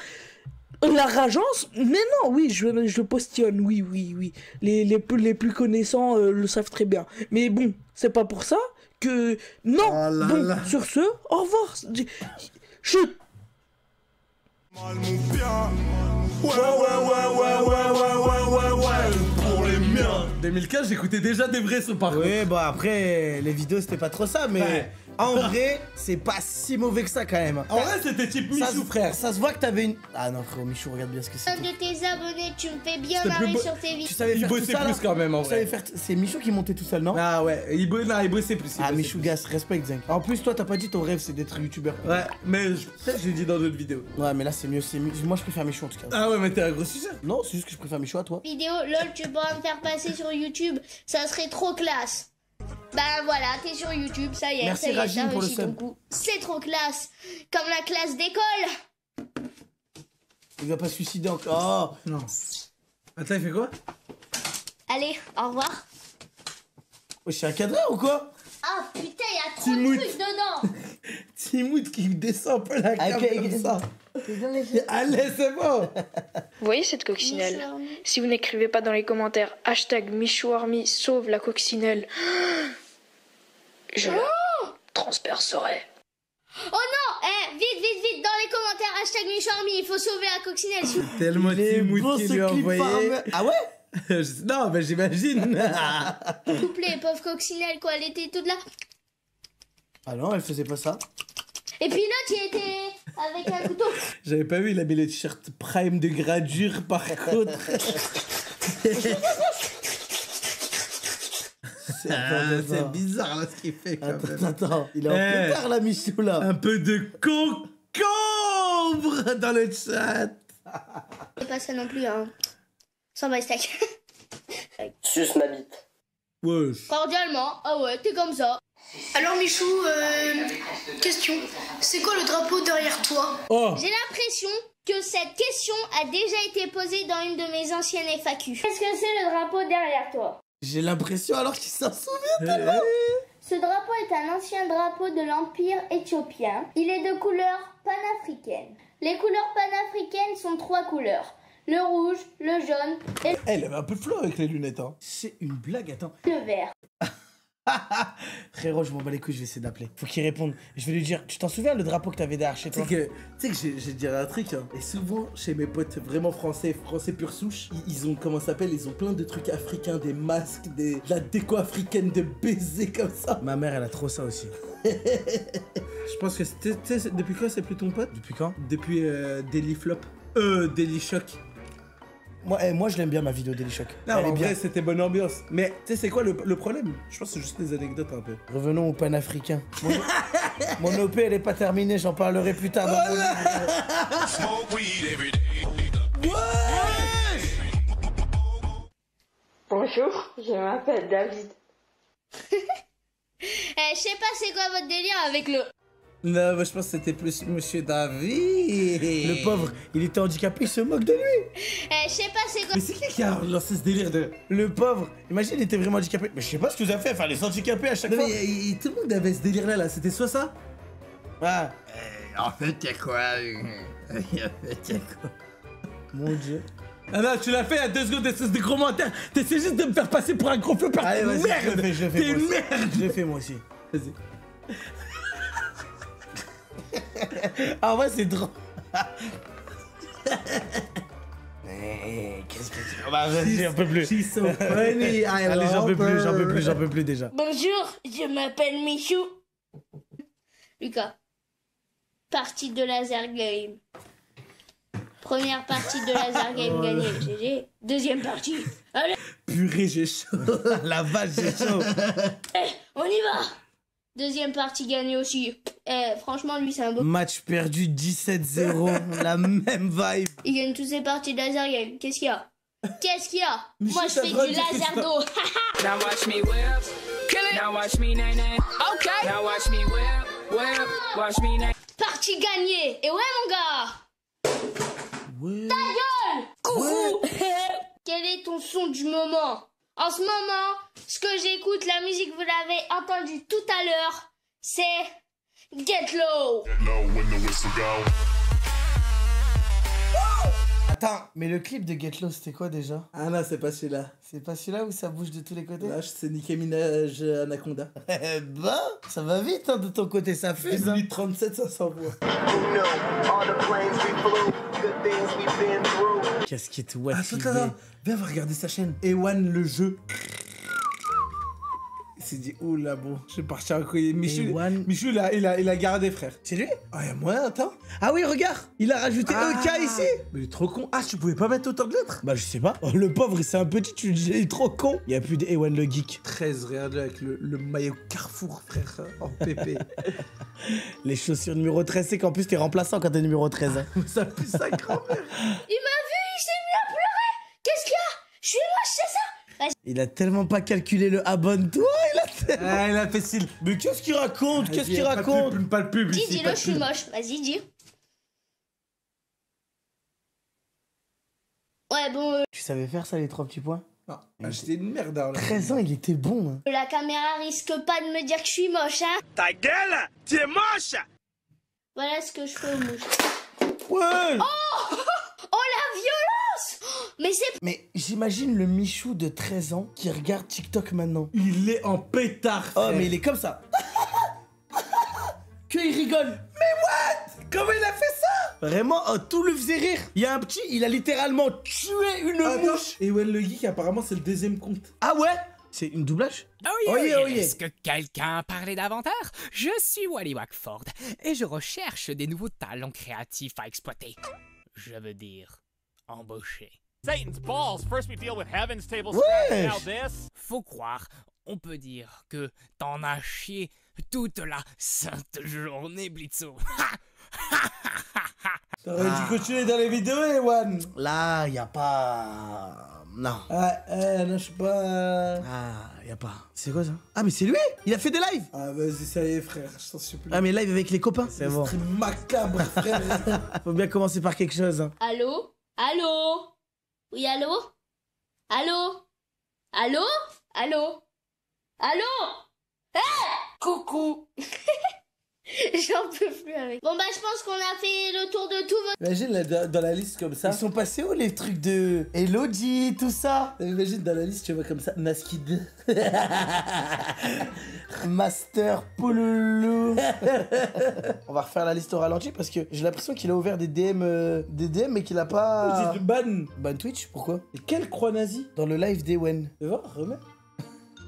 la rageance, mais non, oui, je postillonne, oui. Les plus connaissants le savent très bien. Mais bon, c'est pas pour ça que... Non, bon, sur ce, au revoir. Chut. Mal mon bien. Ouais, pour les miens. 2015, j'écoutais déjà des vrais sons par contre. Oui, bon après, les vidéos c'était pas trop ça, mais ouais. En vrai, c'est pas si mauvais que ça quand même. En vrai, c'était type Michou, frère. Ça se voit que t'avais une... Ah non, frérot, Michou, regarde bien ce que c'est. Un de tes abonnés, tu me fais bien marrer sur tes vidéos. Tu savais faire tout ça, plus quand même, en vrai. C'est Michou qui montait tout seul, non? Ah ouais, il bossait plus. Ah, Michou, gars, respect, Zinc. En plus, toi, t'as pas dit ton rêve, c'est d'être youtubeur. Ouais, mais peut-être je l'ai dit dans d'autres vidéos. Ouais, mais là, c'est mieux, Moi, je préfère Michou en tout cas. Ah ouais, mais t'es un gros sujet. Non, c'est juste que je préfère Michou à toi. Vidéo, lol, tu pourras me faire passer sur YouTube, ça serait trop classe. Bah voilà, t'es sur YouTube, ça y est, merci ça y est, Ragine pour le ton sub. coup. C'est trop classe, comme la classe d'école. Il va pas se suicider encore. Oh non. Attends, il fait quoi? Allez, au revoir. Ouais, c'est un cadreur ou quoi? Ah putain, il y a trop de trucs dedans. Timout qui descend un peu la cam comme ça. Allez, c'est bon. Vous voyez cette coccinelle? Si vous n'écrivez pas dans les commentaires hashtag MichouArmy sauve la coccinelle, je la transpercerai. Oh non, vite, dans les commentaires hashtag MichouArmy, il faut sauver la coccinelle. Tellement Timout qui lui a envoyé. Ah ouais? Non, mais j'imagine. S'il vous plaît, pauvre coccinelle, quoi, elle était toute là. Ah non, elle faisait pas ça. Et puis l'autre, il était avec un couteau. J'avais pas vu, il a mis le t-shirt Prime de gradure par contre. C'est bizarre là ce qu'il fait quand même. Attends, il est en pétard là, Michou là. Un peu de concombre dans le chat. C'est pas ça non plus, hein. Sans my stack. Suce ma bite. Wesh. Cordialement, ah ouais, t'es comme ça. Alors Michou, question, c'est quoi le drapeau derrière toi? J'ai l'impression que cette question a déjà été posée dans une de mes anciennes FAQ. Qu'est-ce que c'est le drapeau derrière toi? J'ai l'impression alors qu'il s'en souvient tellement. Ce drapeau est un ancien drapeau de l'Empire éthiopien. Il est de couleur panafricaine. Les couleurs panafricaines sont 3 couleurs. Le rouge, le jaune et Elle avait un peu de flow avec les lunettes, hein. C'est une blague, attends. le vert. Frérot, je m'en bats les couilles, je vais essayer d'appeler. Faut qu'il réponde. Je vais lui dire, tu t'en souviens le drapeau que t'avais derrière chez toi? Tu sais que j'ai dit un truc, hein. Et souvent, chez mes potes vraiment français pure souche, ils ont, comment ça s'appelle, ils ont plein de trucs africains, des masques, de la déco africaine, de baisers comme ça. Ma mère, elle a trop ça aussi. Je pense que c'était, depuis quand c'est plus ton pote? Depuis quand? Depuis Daily Flop. Daily Shock. Moi je l'aime bien ma vidéo Daily Shock. Non, Elle est en bien. vrai, c'était bonne ambiance. Mais tu sais, c'est quoi le problème? Je pense que c'est juste des anecdotes un peu. Revenons au panafricain. Mon OP, elle est pas terminée, j'en parlerai plus tard. Dans mon livre. Bonjour, je m'appelle David. Je sais pas c'est quoi votre délire avec le... Non, mais je pense que c'était plus Monsieur David. Le pauvre, il était handicapé, il se moque de lui. Je sais pas c'est quoi... Mais c'est qui a lancé ce délire de... Le pauvre, imagine, il était vraiment handicapé. Mais je sais pas ce que vous avez fait, enfin les handicapés à chaque Non, fois. mais tout le monde avait ce délire là, c'était soit ça. Ah, En fait, y'a quoi? mon dieu. Ah non, tu l'as fait à 2 secondes, espèce de gros menteur. T'essaies juste de me faire passer pour un gros flopper. Allez, vas-y, Merde, je le fais t'es moi une aussi. merde. Je le fais moi aussi. Vas-y. Ah, en vrai, c'est drôle. Qu'est-ce que tu... Bah, vas-y, j'en peux plus. She's so funny. Allez, j'en peux plus déjà. Bonjour, je m'appelle Michou. Lucas. Partie de laser game. Première partie de laser game gagnée, GG. Deuxième partie. Allez, Purée, j'ai chaud. La vache, c'est chaud. on y va. Deuxième partie gagnée aussi. Franchement, lui, c'est un beau... Match perdu 17-0. La même vibe. Il gagne toutes ses parties de laser game. Qu'est-ce qu'il y a? Qu'est-ce qu'il y a? Michou, Moi, je t'as fais le droit du de dire que laser tu d'eau. Now watch me whip, kill it. Now watch me nay nay. Okay. Now watch me whip, watch me nay. Partie gagnée. Et ouais, mon gars. Ouais. Ta gueule. Coucou. Quel est ton son du moment? En ce moment, ce que j'écoute, la musique, vous l'avez entendu tout à l'heure, c'est Get Low. Attends, mais le clip de Get Low, c'était quoi déjà? Ah non, c'est pas celui-là. C'est pas celui-là où ça bouge de tous les côtés? Là, c'est Nicki Minaj Anaconda. Bah, ça va vite hein, de ton côté, ça fait 1 ça. minute 37, 500 voix. Qu'est-ce qui est watt? Attends, viens, on va regarder sa chaîne. Ewan le jeu. Il s'est dit, oh là bon, je vais partir à couiller. Michou, il a gardé, frère. C'est lui? Ah, y'a moyen, attends. Ah oui, regarde, il a rajouté EK ici. Mais il est trop con. Ah, tu pouvais pas mettre autant de lettres? Bah, je sais pas. Oh, le pauvre, c'est un petit, il est trop con. Il y a plus de Ewan le geek. 13, regarde-le avec le maillot Carrefour, frère, en pépé. Les chaussures numéro 13, c'est qu'en plus, t'es remplaçant quand t'es numéro 13. Hein. Ça pue sa grand-mère. Il m'a vu, il s'est mis à pleurer. Qu'est-ce qu'il y a? Je suis moche, c'est ça? Il a tellement pas calculé le abonne-toi, Il a fait style. Mais qu'est-ce qu'il raconte? Qu'est-ce qu'il raconte? Pas le pub ici. Dis-le, je suis moche. Vas-y, dis. Ouais, bon... Tu savais faire ça, les 3 petits points? Non, j'étais une merde. Alors, 13 ans, il était bon. Hein. La caméra risque pas de me dire que je suis moche, hein? Ta gueule, tu es moche. Voilà ce que je fais aux mouches. Ouais. Oh, la violence! Mais c'est... Mais j'imagine le Michou de 13 ans qui regarde TikTok maintenant. il est en pétard, frère. Oh, mais il est comme ça. Que il rigole. Mais what? Comment il a fait ça? Vraiment, oh, tout le faisait rire. Il y a un petit, il a littéralement tué une mouche. Et Ewan le geek, apparemment, c'est le deuxième compte. Ah ouais? C'est une doublage? Est-ce que quelqu'un a parlé d'inventaire? Je suis Wally Wackford et je recherche des nouveaux talents créatifs à exploiter. Je veux dire, embaucher. Satan's balls. First we deal with heaven's table scraps, now this. Faut croire, on peut dire que t'en as chié toute la sainte journée, Blitzo. T'aurais dû continuer dans les vidéos, Ewan. Là, y a pas... Non. Non, je sais pas... Ah, y a pas... C'est quoi ça? Ah, mais c'est lui! Il a fait des lives! Ah, vas-y, ça y est, frère, je t'en supplie. Ah, mais live avec les copains? C'est bon. C'est macabre, frère. Faut bien commencer par quelque chose. Hein. Allô? Allô? Oui, allô? Allô? Allô? Allô? Allô? Coucou. J'en peux plus avec. Bon bah je pense qu'on a fait le tour de tout votre... Imagine là, dans la liste comme ça. Ils sont passés où les trucs de Elodie, tout ça? Imagine dans la liste, tu vois comme ça, Naskid. Master Pololo. On va refaire la liste au ralenti parce que j'ai l'impression qu'il a ouvert des DM mais qu'il a pas... J'ai du ban. Ban Twitch, pourquoi? Et quelle croix nazie? Dans le live d'Ewen. Tu vas voir, remets.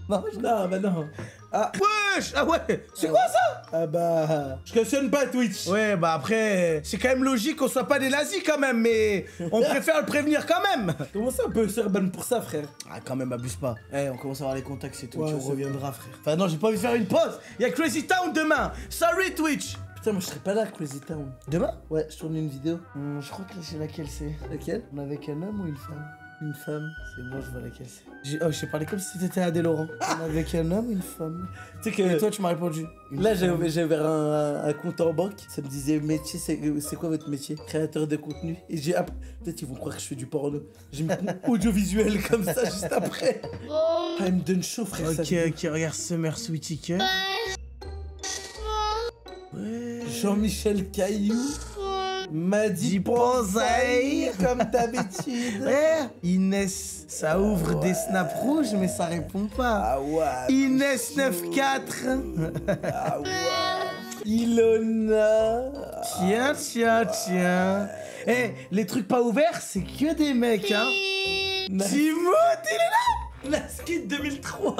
Non, bah non. Ah, wesh! Ah ouais! C'est quoi ça? Ah bah... Je cautionne pas Twitch. Ouais, bah après, c'est quand même logique qu'on soit pas des nazis quand même, mais on préfère le prévenir quand même. Comment ça on peut se rebanne pour ça, frère? Ah, quand même, abuse pas. Eh, on commence à avoir les contacts, c'est tout. Ouais, Tu c'est reviendras, frère. Enfin, non, j'ai pas envie de faire une pause. Y'a Crazy Town demain. Sorry, Twitch. Putain, moi je serais pas là, Crazy Town. Demain? Ouais, je tourne une vidéo. Je crois que c'est laquelle c'est. Laquelle? On est avec un homme ou une femme? Une femme. C'est bon, je vois laquelle c'est. Oh, je t'ai parlé comme si t'étais Adèle Laurent. On est avec un homme ou une femme? Tu sais que... Et toi, tu m'as répondu. Là, j'ai ouvert un compte en banque. Ça me disait, métier, c'est quoi votre métier? Créateur de contenu. Et j'ai... Peut-être ils vont croire que je fais du porno. J'ai mis audiovisuel comme ça juste après. Ah, il me donne chaud, frère. Ok, regarde Summer Sweetie Cœur. Ouais. Jean-Michel Caillou m'a dit Ponzaï, comme d'habitude. Ouais. Inès, ça ouvre des snaps rouges, mais ça répond pas. Ah ouais. Inès 94. Ah ouais. Ilona. Tiens. Eh, les trucs pas ouverts, c'est que des mecs, hein. Timothée, il est là. Nasquid 2003.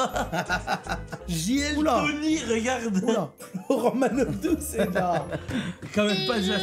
JL Oula. Tony, regarde. Oula. Laurent Manodou, c'est là. Quand même pas déjà.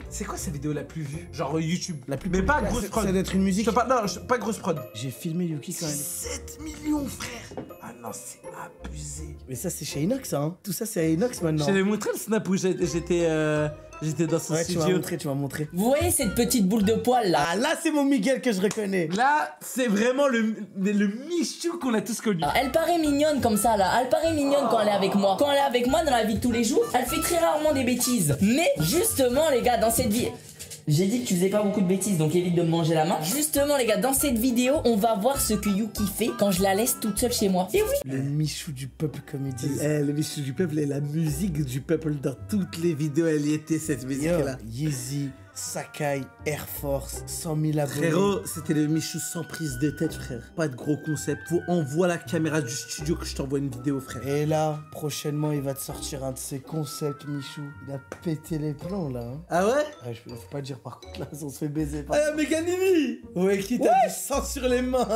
C'est quoi sa vidéo la plus vue? Genre YouTube. La plus. Mais pas grosse prod. Ça doit être une musique. Pas grosse prod. J'ai filmé Yuki quand même. 7 millions, frère. Ah non, c'est abusé. Mais ça, c'est chez Inox, hein. Tout ça, c'est à Inox maintenant. Je t'avais montré le snap où j'étais dans son studio. Tu m'as montré. Vous voyez cette petite boule de poil là? Ah, là, c'est mon Miguel que je reconnais. Là, c'est vraiment le Michou qu'on a tous connu. Ah, elle paraît mignonne comme ça là, elle paraît mignonne quand elle est avec moi. Quand elle est avec moi dans la vie de tous les jours, elle fait très rarement des bêtises. Mais justement les gars, dans cette vie... J'ai dit que tu faisais pas beaucoup de bêtises, donc évite de me manger la main. Justement les gars, dans cette vidéo, on va voir ce que Yuki fait quand je la laisse toute seule chez moi. Et oui. Le Michou du peuple, comme ils disent. Le Michou du peuple et la musique du peuple. Dans toutes les vidéos, elle y était, cette musique-là. Yeezy, Sakai, Air Force, 100 000 abonnés. Frérot, c'était le Michou sans prise de tête, frère. Pas de gros concept. Envoie la caméra du studio que je t'envoie une vidéo, frère. Et là, prochainement, il va te sortir un de ses concepts, Michou. Il a pété les plombs, là. Hein. Ah ouais? Ouais, faut pas dire, par contre, là, on se fait baiser. Par Ah, Meganini! Wekit a du sang sur les mains.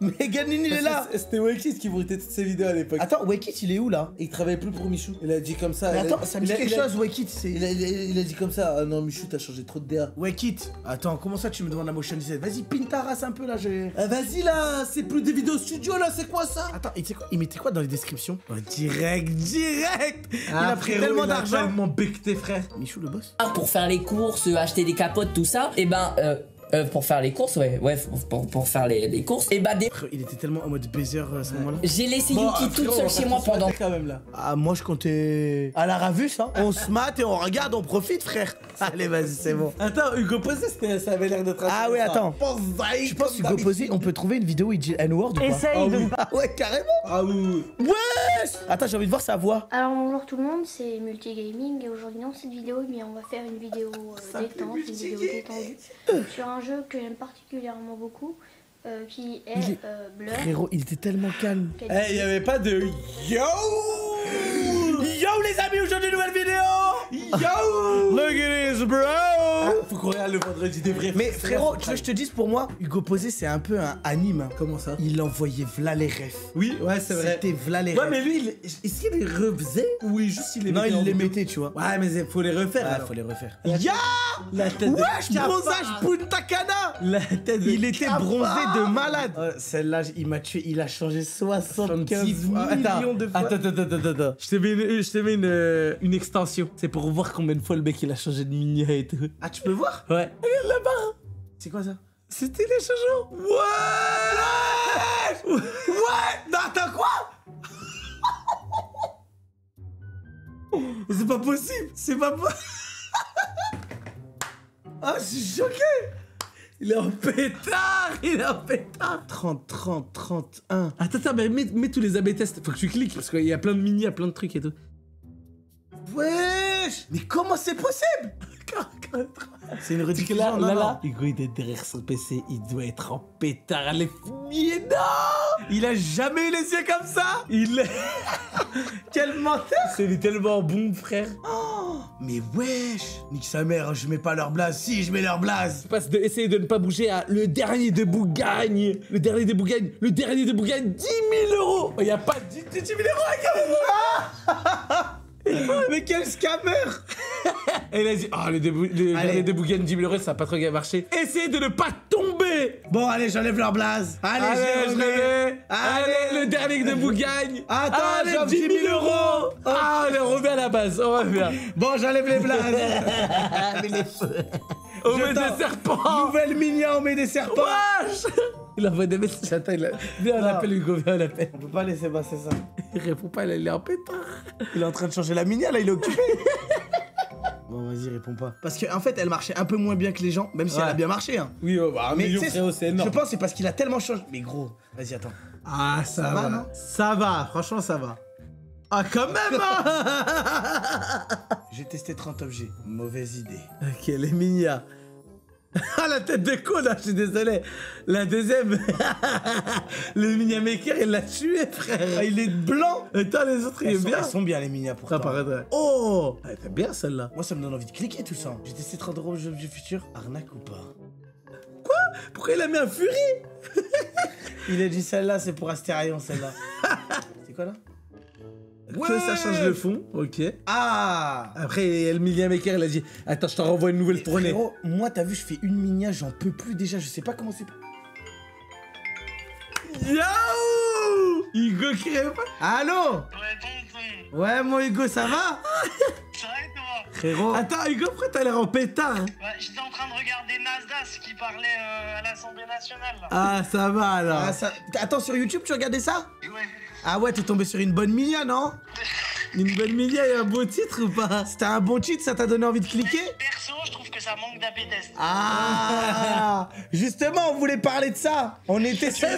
Meganini, il est là. C'était Wekit qui montait toutes ses vidéos à l'époque. Attends, Wekit, il est où, là? Il travaille plus pour Michou. Il a dit comme ça. Mais attends, ça me dit quelque chose, Wekit. Il a dit comme ça. Ah non, Michou, t'as changé trop de DA. Wekit, attends, comment ça tu me demandes la motion design? Vas-y, pine ta race un peu là, j'ai. Ah, vas-y là, c'est plus des vidéos studio là, c'est quoi ça? Attends, il mettait quoi dans les descriptions? Oh, direct. Il a pris frérot, tellement d'argent. Tellement becté, frère. Michou le boss. Pour faire les courses, acheter des capotes, tout ça, et ben... pour faire les courses, ouais, pour faire les courses, et bah Il était tellement en mode baiser à ce moment-là. j'ai laissé Yuki toute seule chez moi pendant... quand même là. Ah, moi je comptais à la ravus, hein. On se mate et on regarde, on profite, frère. Allez, vas-y, c'est bon. Attends, Hugo Posé, ça avait l'air d'être... Ah ouais, attends. Je pense Hugo Posé, on peut trouver une vidéo où il dit N-word ou pas? Essaye de... Ah ouais, carrément. Ah oui. Ouais. Attends, j'ai envie de voir sa voix. Alors bonjour tout le monde, c'est Multigaming et aujourd'hui dans cette vidéo, eh bien, on va faire une vidéo détente, une vidéo détendue sur un jeu que j'aime particulièrement beaucoup, qui est Blur. Frérot, il était tellement calme. Eh, il y avait pas de yo. Yo les amis, aujourd'hui nouvelle vidéo. Yo. Look at this, bro. Ah, faut qu'on regarde le vendredi des vrais. Mais frérot, tu veux que je te dise, pour moi, Hugo Posé c'est un peu un anime. Hein. Comment ça? Il envoyait v'là les refs. Oui, ouais, c'est vrai. C'était v'là les refs. Ouais, mais lui, est-ce qu'il les refaisait ou juste il les Non, mettait il en les vidéo? mettait, tu vois. Ouais, mais faut les refaire. Ouais, alors. faut les refaire. Ya la tête de wesh, cafard. bronzage Punta Cana. La tête de Il était cafard. bronzé de malade. Celle-là, il m'a tué. Il a changé 75 millions de fois. Attends. Je te mets une extension. C'est pour voir combien de fois le mec il a changé de miniature et tout. Ah, tu peux voir? Ouais. Regarde là-bas. C'est quoi ça? C'était les changements. Ouais. Non, attends, quoi? C'est pas possible. C'est pas possible. Ah, je suis choqué. Il est en pétard. 30, 31. Attends, mais mets tous les AB tests. Faut que tu cliques parce qu'il y a plein de mini, il y a plein de trucs et tout. Wesh. Mais comment c'est possible? C'est une rediffusion. Là. Hugo, il est derrière son PC, il doit être en pétard. Les fouilles, non. Il a jamais eu les yeux comme ça. Il est... Quel menteur. C'est tellement bon, frère. Oh, mais wesh. Nique sa mère, je mets pas leur blase. Si, je mets leur blase. Je passe de essayer de ne pas bouger à le dernier debout gagne. Le dernier debout gagne. Le dernier debout gagne 10 000 €. Il y a pas 10 000 €, regarde. Mais quel scammer. Et il a dit, oh, le dernier debout gagne 10 000 €, ça a pas trop bien marché. Essayez de ne pas tomber. Bon, allez, j'enlève leur blase. Allez, je le mets. Allez, le dernier debout gagne. Attends, allez, 10 000 €. Ah, allez, on revient à la base, on revient. Bon, j'enlève les blazes. Mais les feux. On met des serpents. Nouvelle mignon, on met des serpents. Wesh. Il envoie des messages. Attends, viens, on appelle Hugo, viens, on l'appelle. On peut pas laisser passer ça. Il répond pas, il est en pétard. Il est en train de changer la mignon, là, il est occupé. Bon, vas-y, réponds pas. Parce qu'en fait, elle marchait un peu moins bien que les gens, même si elle a bien marché. Hein. Oui, bah, mais frérot, c'est énorme. Je pense que c'est parce qu'il a tellement changé. Mais gros, vas-y, attends. Ah, ça va, non? Ça va, franchement, ça va. Ah, quand même, hein. J'ai testé 30 objets. Mauvaise idée. Ok, les mignons. Ah, la tête de con, là, je suis désolé. La deuxième, le mini maker, il l'a tué, frère. Ah, il est blanc. Attends, les autres, il est bien. Elles sont bien, les mignons, pour ça paraîtrait. Oh, elle était bien, celle-là. Moi, ça me donne envie de cliquer, tout ça. J'ai testé 30 € objets futurs. Arnaque ou pas? Quoi? Pourquoi il a mis un Fury? Il a dit celle-là, c'est pour Astérion, celle-là. C'est quoi, là? Que ça change le fond, ok. Ah. Après, le million maker, il a dit, attends, je t'en renvoie une nouvelle tournée. Frérot, moi, t'as vu, je fais une mignon, j'en peux plus déjà, je sais pas comment c'est. Yo Hugo crève. Allô? Ouais, mon Hugo, ça va? Ça va et toi? Frérot. Attends, Hugo, pourquoi t'as l'air en pétard? Ouais, j'étais en train de regarder Nasdaq qui parlait à l'Assemblée nationale, là. Ah, ça va, alors. Ah, ça... Attends, sur YouTube, tu regardais ça? Ouais. Ah ouais, t'es tombé sur une bonne mignon, non? Une bonne mignon et un beau titre ou pas? C'était un bon titre, ça t'a donné envie de cliquer? Perso, je trouve que ça manque d'AB test. Ah. Justement, on voulait parler de ça. On était sur...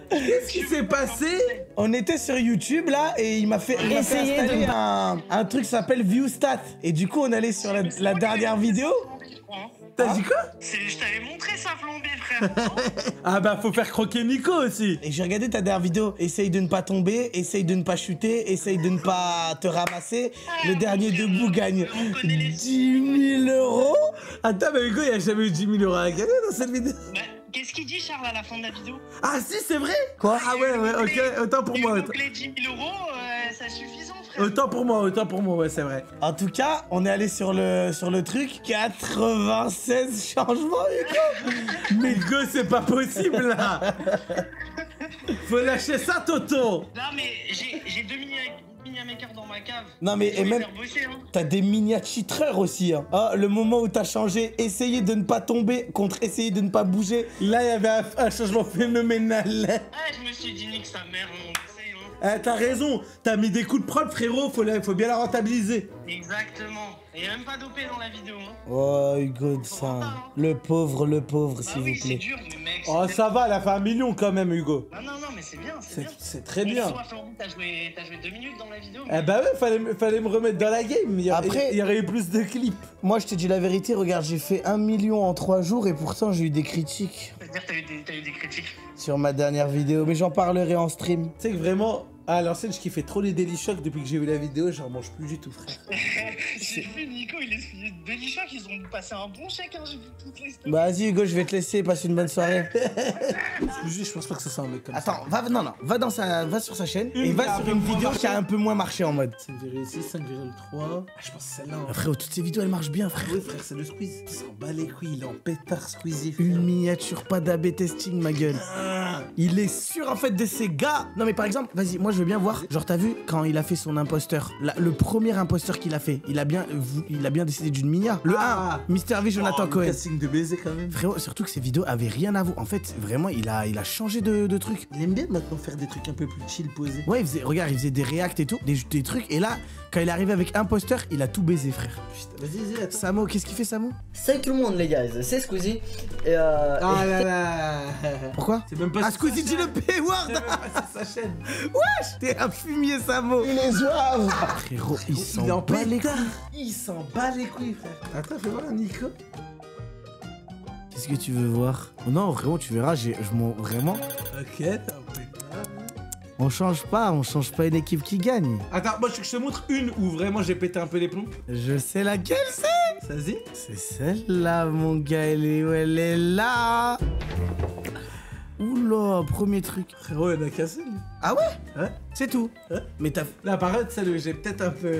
Qu'est-ce qui s'est passé? On était sur YouTube là et il m'a fait installer un truc qui s'appelle ViewStat. Et du coup, on allait sur la dernière vidéo. T'as dit quoi? Je t'avais montré ça flambé, frère. Ah bah faut faire croquer Nico aussi. Et j'ai regardé ta dernière vidéo. Essaye de ne pas tomber, essaye de ne pas chuter, essaye de ne pas te ramasser. Le dernier debout gagne 10 000 €. Attends, mais Hugo, il a jamais eu 10 000 € à gagner dans cette vidéo. Bah, qu'est-ce qu'il dit, Charles, à la fin de la vidéo? Ah si, c'est vrai. Quoi? Ah ouais, ok, autant pour moi. Les 10 000 €, c'est suffisant, frère. Autant pour moi, ouais, c'est vrai. En tout cas, on est allé sur le truc. 96 changements, Hugo. Mais Hugo, c'est pas possible, là. Faut lâcher ça, Toto. Non, mais j'ai 2 mini-makers dans ma cave. Non, mais et même, t'as des mini-cheatreurs aussi. Hein. Ah, le moment où t'as changé, essayer de ne pas tomber contre essayer de ne pas bouger. Là, il y avait un changement phénoménal. Ah, je me suis dit, nique sa mère, on essaye, T'as raison, t'as mis des coups de prod, frérot, faut bien la rentabiliser. Exactement. Il n'y a même pas d'OP dans la vidéo. Hein. Oh, Hugo, ça. Le pauvre, s'il vous plaît. C'est dur, mais mec. Oh, ça va, elle a fait 1 million quand même, Hugo. Non, mais c'est bien, c'est très bien. Toi, Florent, t'as joué 2 minutes dans la vidéo. Eh bah ouais, fallait me remettre dans la game. Après, il y aurait eu plus de clips. Moi, je te dis la vérité, regarde, j'ai fait 1 million en 3 jours et pourtant j'ai eu des critiques. C'est-à-dire que t'as eu des critiques sur ma dernière vidéo, mais j'en parlerai en stream. Tu sais que vraiment, à l'ancienne, je kiffais trop les Daily Shock. Depuis que j'ai vu la vidéo, j'en mange plus du tout, frère. J'ai vu Nico, il est Daily Shock, ils ont passé un bon chèque, hein, j'ai vu toutes les stories. Bah vas-y Hugo, je vais te laisser, passe une bonne soirée. Je pense pas que ce soit un mec comme ça. Attends, va sur sa chaîne et va sur une vidéo qui a un peu moins marché en mode 5,6, 5,3. Ah, je pense que celle-là. Frérot, toutes ces vidéos elles marchent bien, frère. Oui, frère, c'est le squeeze. Il s'en bat les couilles, il est en pétard squeezy. Une miniature, pas d'AB testing, ma gueule. Il est sûr en fait de ces gars. Non, mais par exemple, vas-y, moi je veux bien voir. Genre, t'as vu quand il a fait son imposteur, le premier imposteur qu'il a fait, il a bien décidé d'une minia. Le 1, Mr. V, Jonathan Cohen. Casting de baiser quand même. Frérot, surtout que ces vidéos avaient rien à voir. En fait, vraiment, il a changé de truc. Il aime bien maintenant faire des trucs un peu plus chill, posés. Ouais, il faisait des reacts et tout, des trucs. Et là, quand il est arrivé avec imposteur, il a tout baisé, frère. Putain, vas-y, attends. Samo, qu'est-ce qu'il fait, Samo? Salut tout le monde, les gars, c'est Squeezie. Ah là là. Pourquoi? C'est même pas Ah, Squeezie dit le P-word. C'est sa chaîne. Wesh, t'es un fumier, Samo. Il est zouave. Frérot, il s'en bat les couilles. Il s'en bat les couilles, frère. Attends, fais voir Nico. Qu'est-ce que tu veux voir? Oh non, frérot, tu verras, je m'en... Vraiment. Ok, t'as un peu. On change pas une équipe qui gagne. Attends, moi je te montre une où vraiment j'ai pété un peu les plombs. Je sais laquelle c'est. Vas-y. C'est celle-là, mon gars, elle est là. Oula, premier truc. Frérot, elle a cassé. Ah ouais? Ouais. C'est tout. Ouais. Mais t'as... Là, par contre, celle où j'ai peut-être un peu...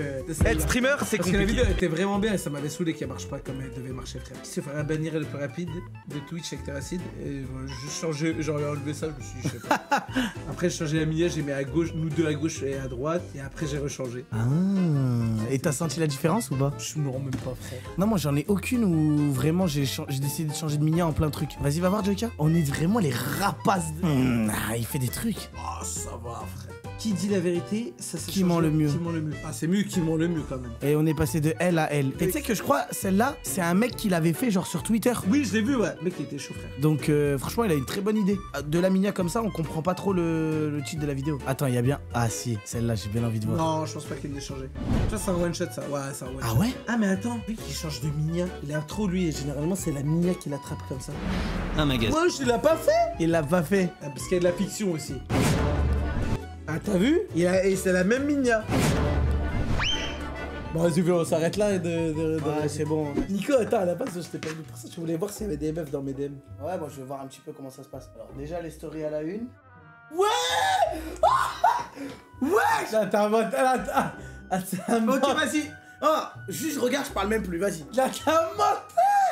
Être streamer, c'est Parce compliqué. que la vidéo elle était vraiment bien et ça m'avait saoulé qu'elle marche pas comme elle devait marcher, frère. Qui se ferait bannir le plus rapide de Twitch avec Terracid. Et je changeais, j'aurais enlevé ça, je me suis dit, je sais pas. Après, j'ai changé la mia, j'ai mis à gauche, nous deux à gauche et à droite. Et après, j'ai rechangé. Ah. Et t'as senti la différence ou pas? Je me rends même pas, frère. Non, moi j'en ai aucune où vraiment j'ai décidé de changer de mini en plein truc. Vas-y, va voir, Joker. On est vraiment les rapaces de... il fait des trucs. Oh, ça va, frère. Qui dit la vérité, ça c'est Qui ment le mieux. Qui ment le mieux. Ah, c'est mieux qui ment le mieux quand même. Et on est passé de L à L. Et tu sais que je crois, celle-là, c'est un mec qui l'avait fait genre sur Twitter. Oui, je l'ai vu, ouais. Le mec, il était chaud, frère. Donc, franchement, il a une très bonne idée. De la minia comme ça, on comprend pas trop le titre de la vidéo. Attends, il y a bien... Ah si, celle-là, j'ai bien envie de voir. Non, je pense pas qu'il l'ait changé. Ça, c'est un one-shot, ça. Ouais, c'est un one-shot. Ah ouais? Ah, mais attends, lui qui change de minia, il a trop lui, et généralement, c'est la minia qui l'attrape comme ça. Un magasin. Moi, je l'ai pas fait. Il l'a pas fait. Ah, parce qu'il y a de la fiction aussi. Ah, t'as vu? Et c'est la même minia. Bon, vas-y, on s'arrête là et Ouais, c'est bon. Nico, attends, à la base, je t'ai pas vu pour ça. Tu voulais voir s'il y avait des meufs dans mes DM. Ouais, moi je vais voir un petit peu comment ça se passe. Alors, déjà, les stories à la une. Ouais! Là, t'as un mot. Ok, vas-y. Oh, juste je regarde, je parle même plus, vas-y. Là, t'as un mot.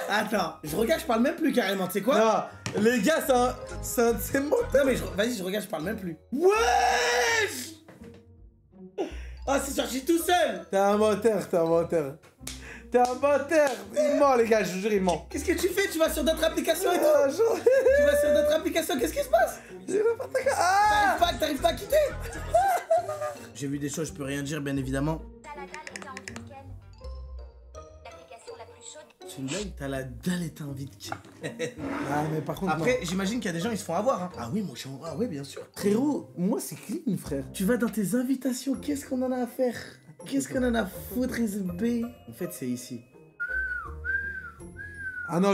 Attends, je regarde, je parle même plus carrément, tu sais quoi? Non, les gars, c'est un mot. Non, mais vas-y, je regarde, je parle même plus. Wesh! Ah, c'est sorti tout seul! T'es un menteur, t'es un menteur. T'es un menteur! Il ment, les gars, je vous jure, il ment. Qu'est-ce que tu fais? Tu vas sur d'autres applications et tout? Tu vas sur d'autres applications, qu'est-ce qui se passe? T'arrives pas à quitter? J'ai vu des choses, je peux rien dire, bien évidemment. C'est une blague? T'as la dalle et t'as envie de Ah, mais par contre. Après, j'imagine qu'il y a des gens, ils se font avoir. Hein. Ah oui, moi, ah oui, bien sûr. Frérot, moi, c'est clean, frère. Tu vas dans tes invitations, qu'est-ce qu'on en a à faire? Qu'est-ce qu'on en a à foutre, SB? En fait, c'est ici. Ah non,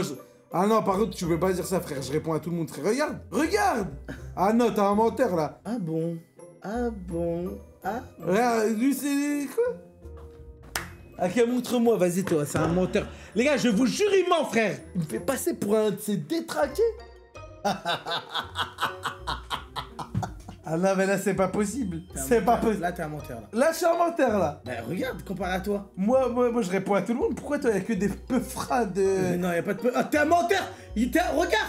ah non, par contre, tu peux pas dire ça, frère. Je réponds à tout le monde, frère. Regarde! Regarde! Ah non, t'as un menteur, là. Ah bon? Ah bon? Ah bon? Regarde, lui, c'est quoi? Ok, montre-moi, vas-y, toi, c'est un menteur. Les gars, je vous jure, il ment, frère. Il me fait passer pour un de ces détraqués. Ah non, mais là, c'est pas possible. C'est pas possible. Là, t'es un menteur, là. Là, je suis un menteur, là. Bah, regarde, comparé à toi. Moi, je réponds à tout le monde. Pourquoi toi, y'a que des peufras de... Non, y'a pas de peu... Ah, t'es un menteur. Regarde.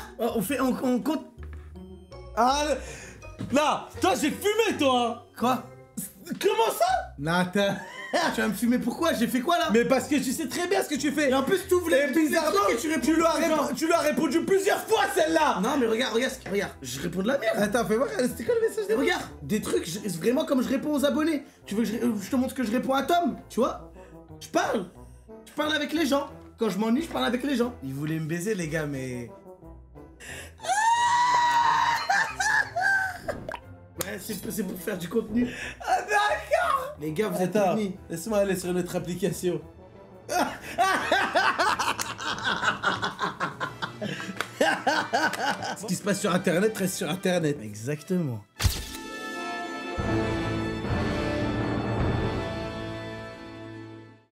On compte... Ah, là, toi, j'ai fumé, toi. Quoi? Comment ça? Nathan. Tu vas me fumer pourquoi? J'ai fait quoi là? Mais parce que tu sais très bien ce que tu fais. Et en plus tu ouvres les bizarrement et tu réponds. Tu lui as répondu plusieurs fois celle-là. Non mais regarde, je réponds de la merde. Attends, fais voir, c'était quoi le message? Regarde, des trucs, vraiment comme je réponds aux abonnés. Tu veux que je te montre que je réponds à Tom? Tu vois? Je parle avec les gens. Quand je m'ennuie, je parle avec les gens. Ils voulaient me baiser les gars, mais... Ouais, c'est pour faire du contenu. Ah d'accord. Les gars, vous êtes unis. Laisse-moi aller sur notre application. Ce qui se passe sur internet reste sur internet. Exactement.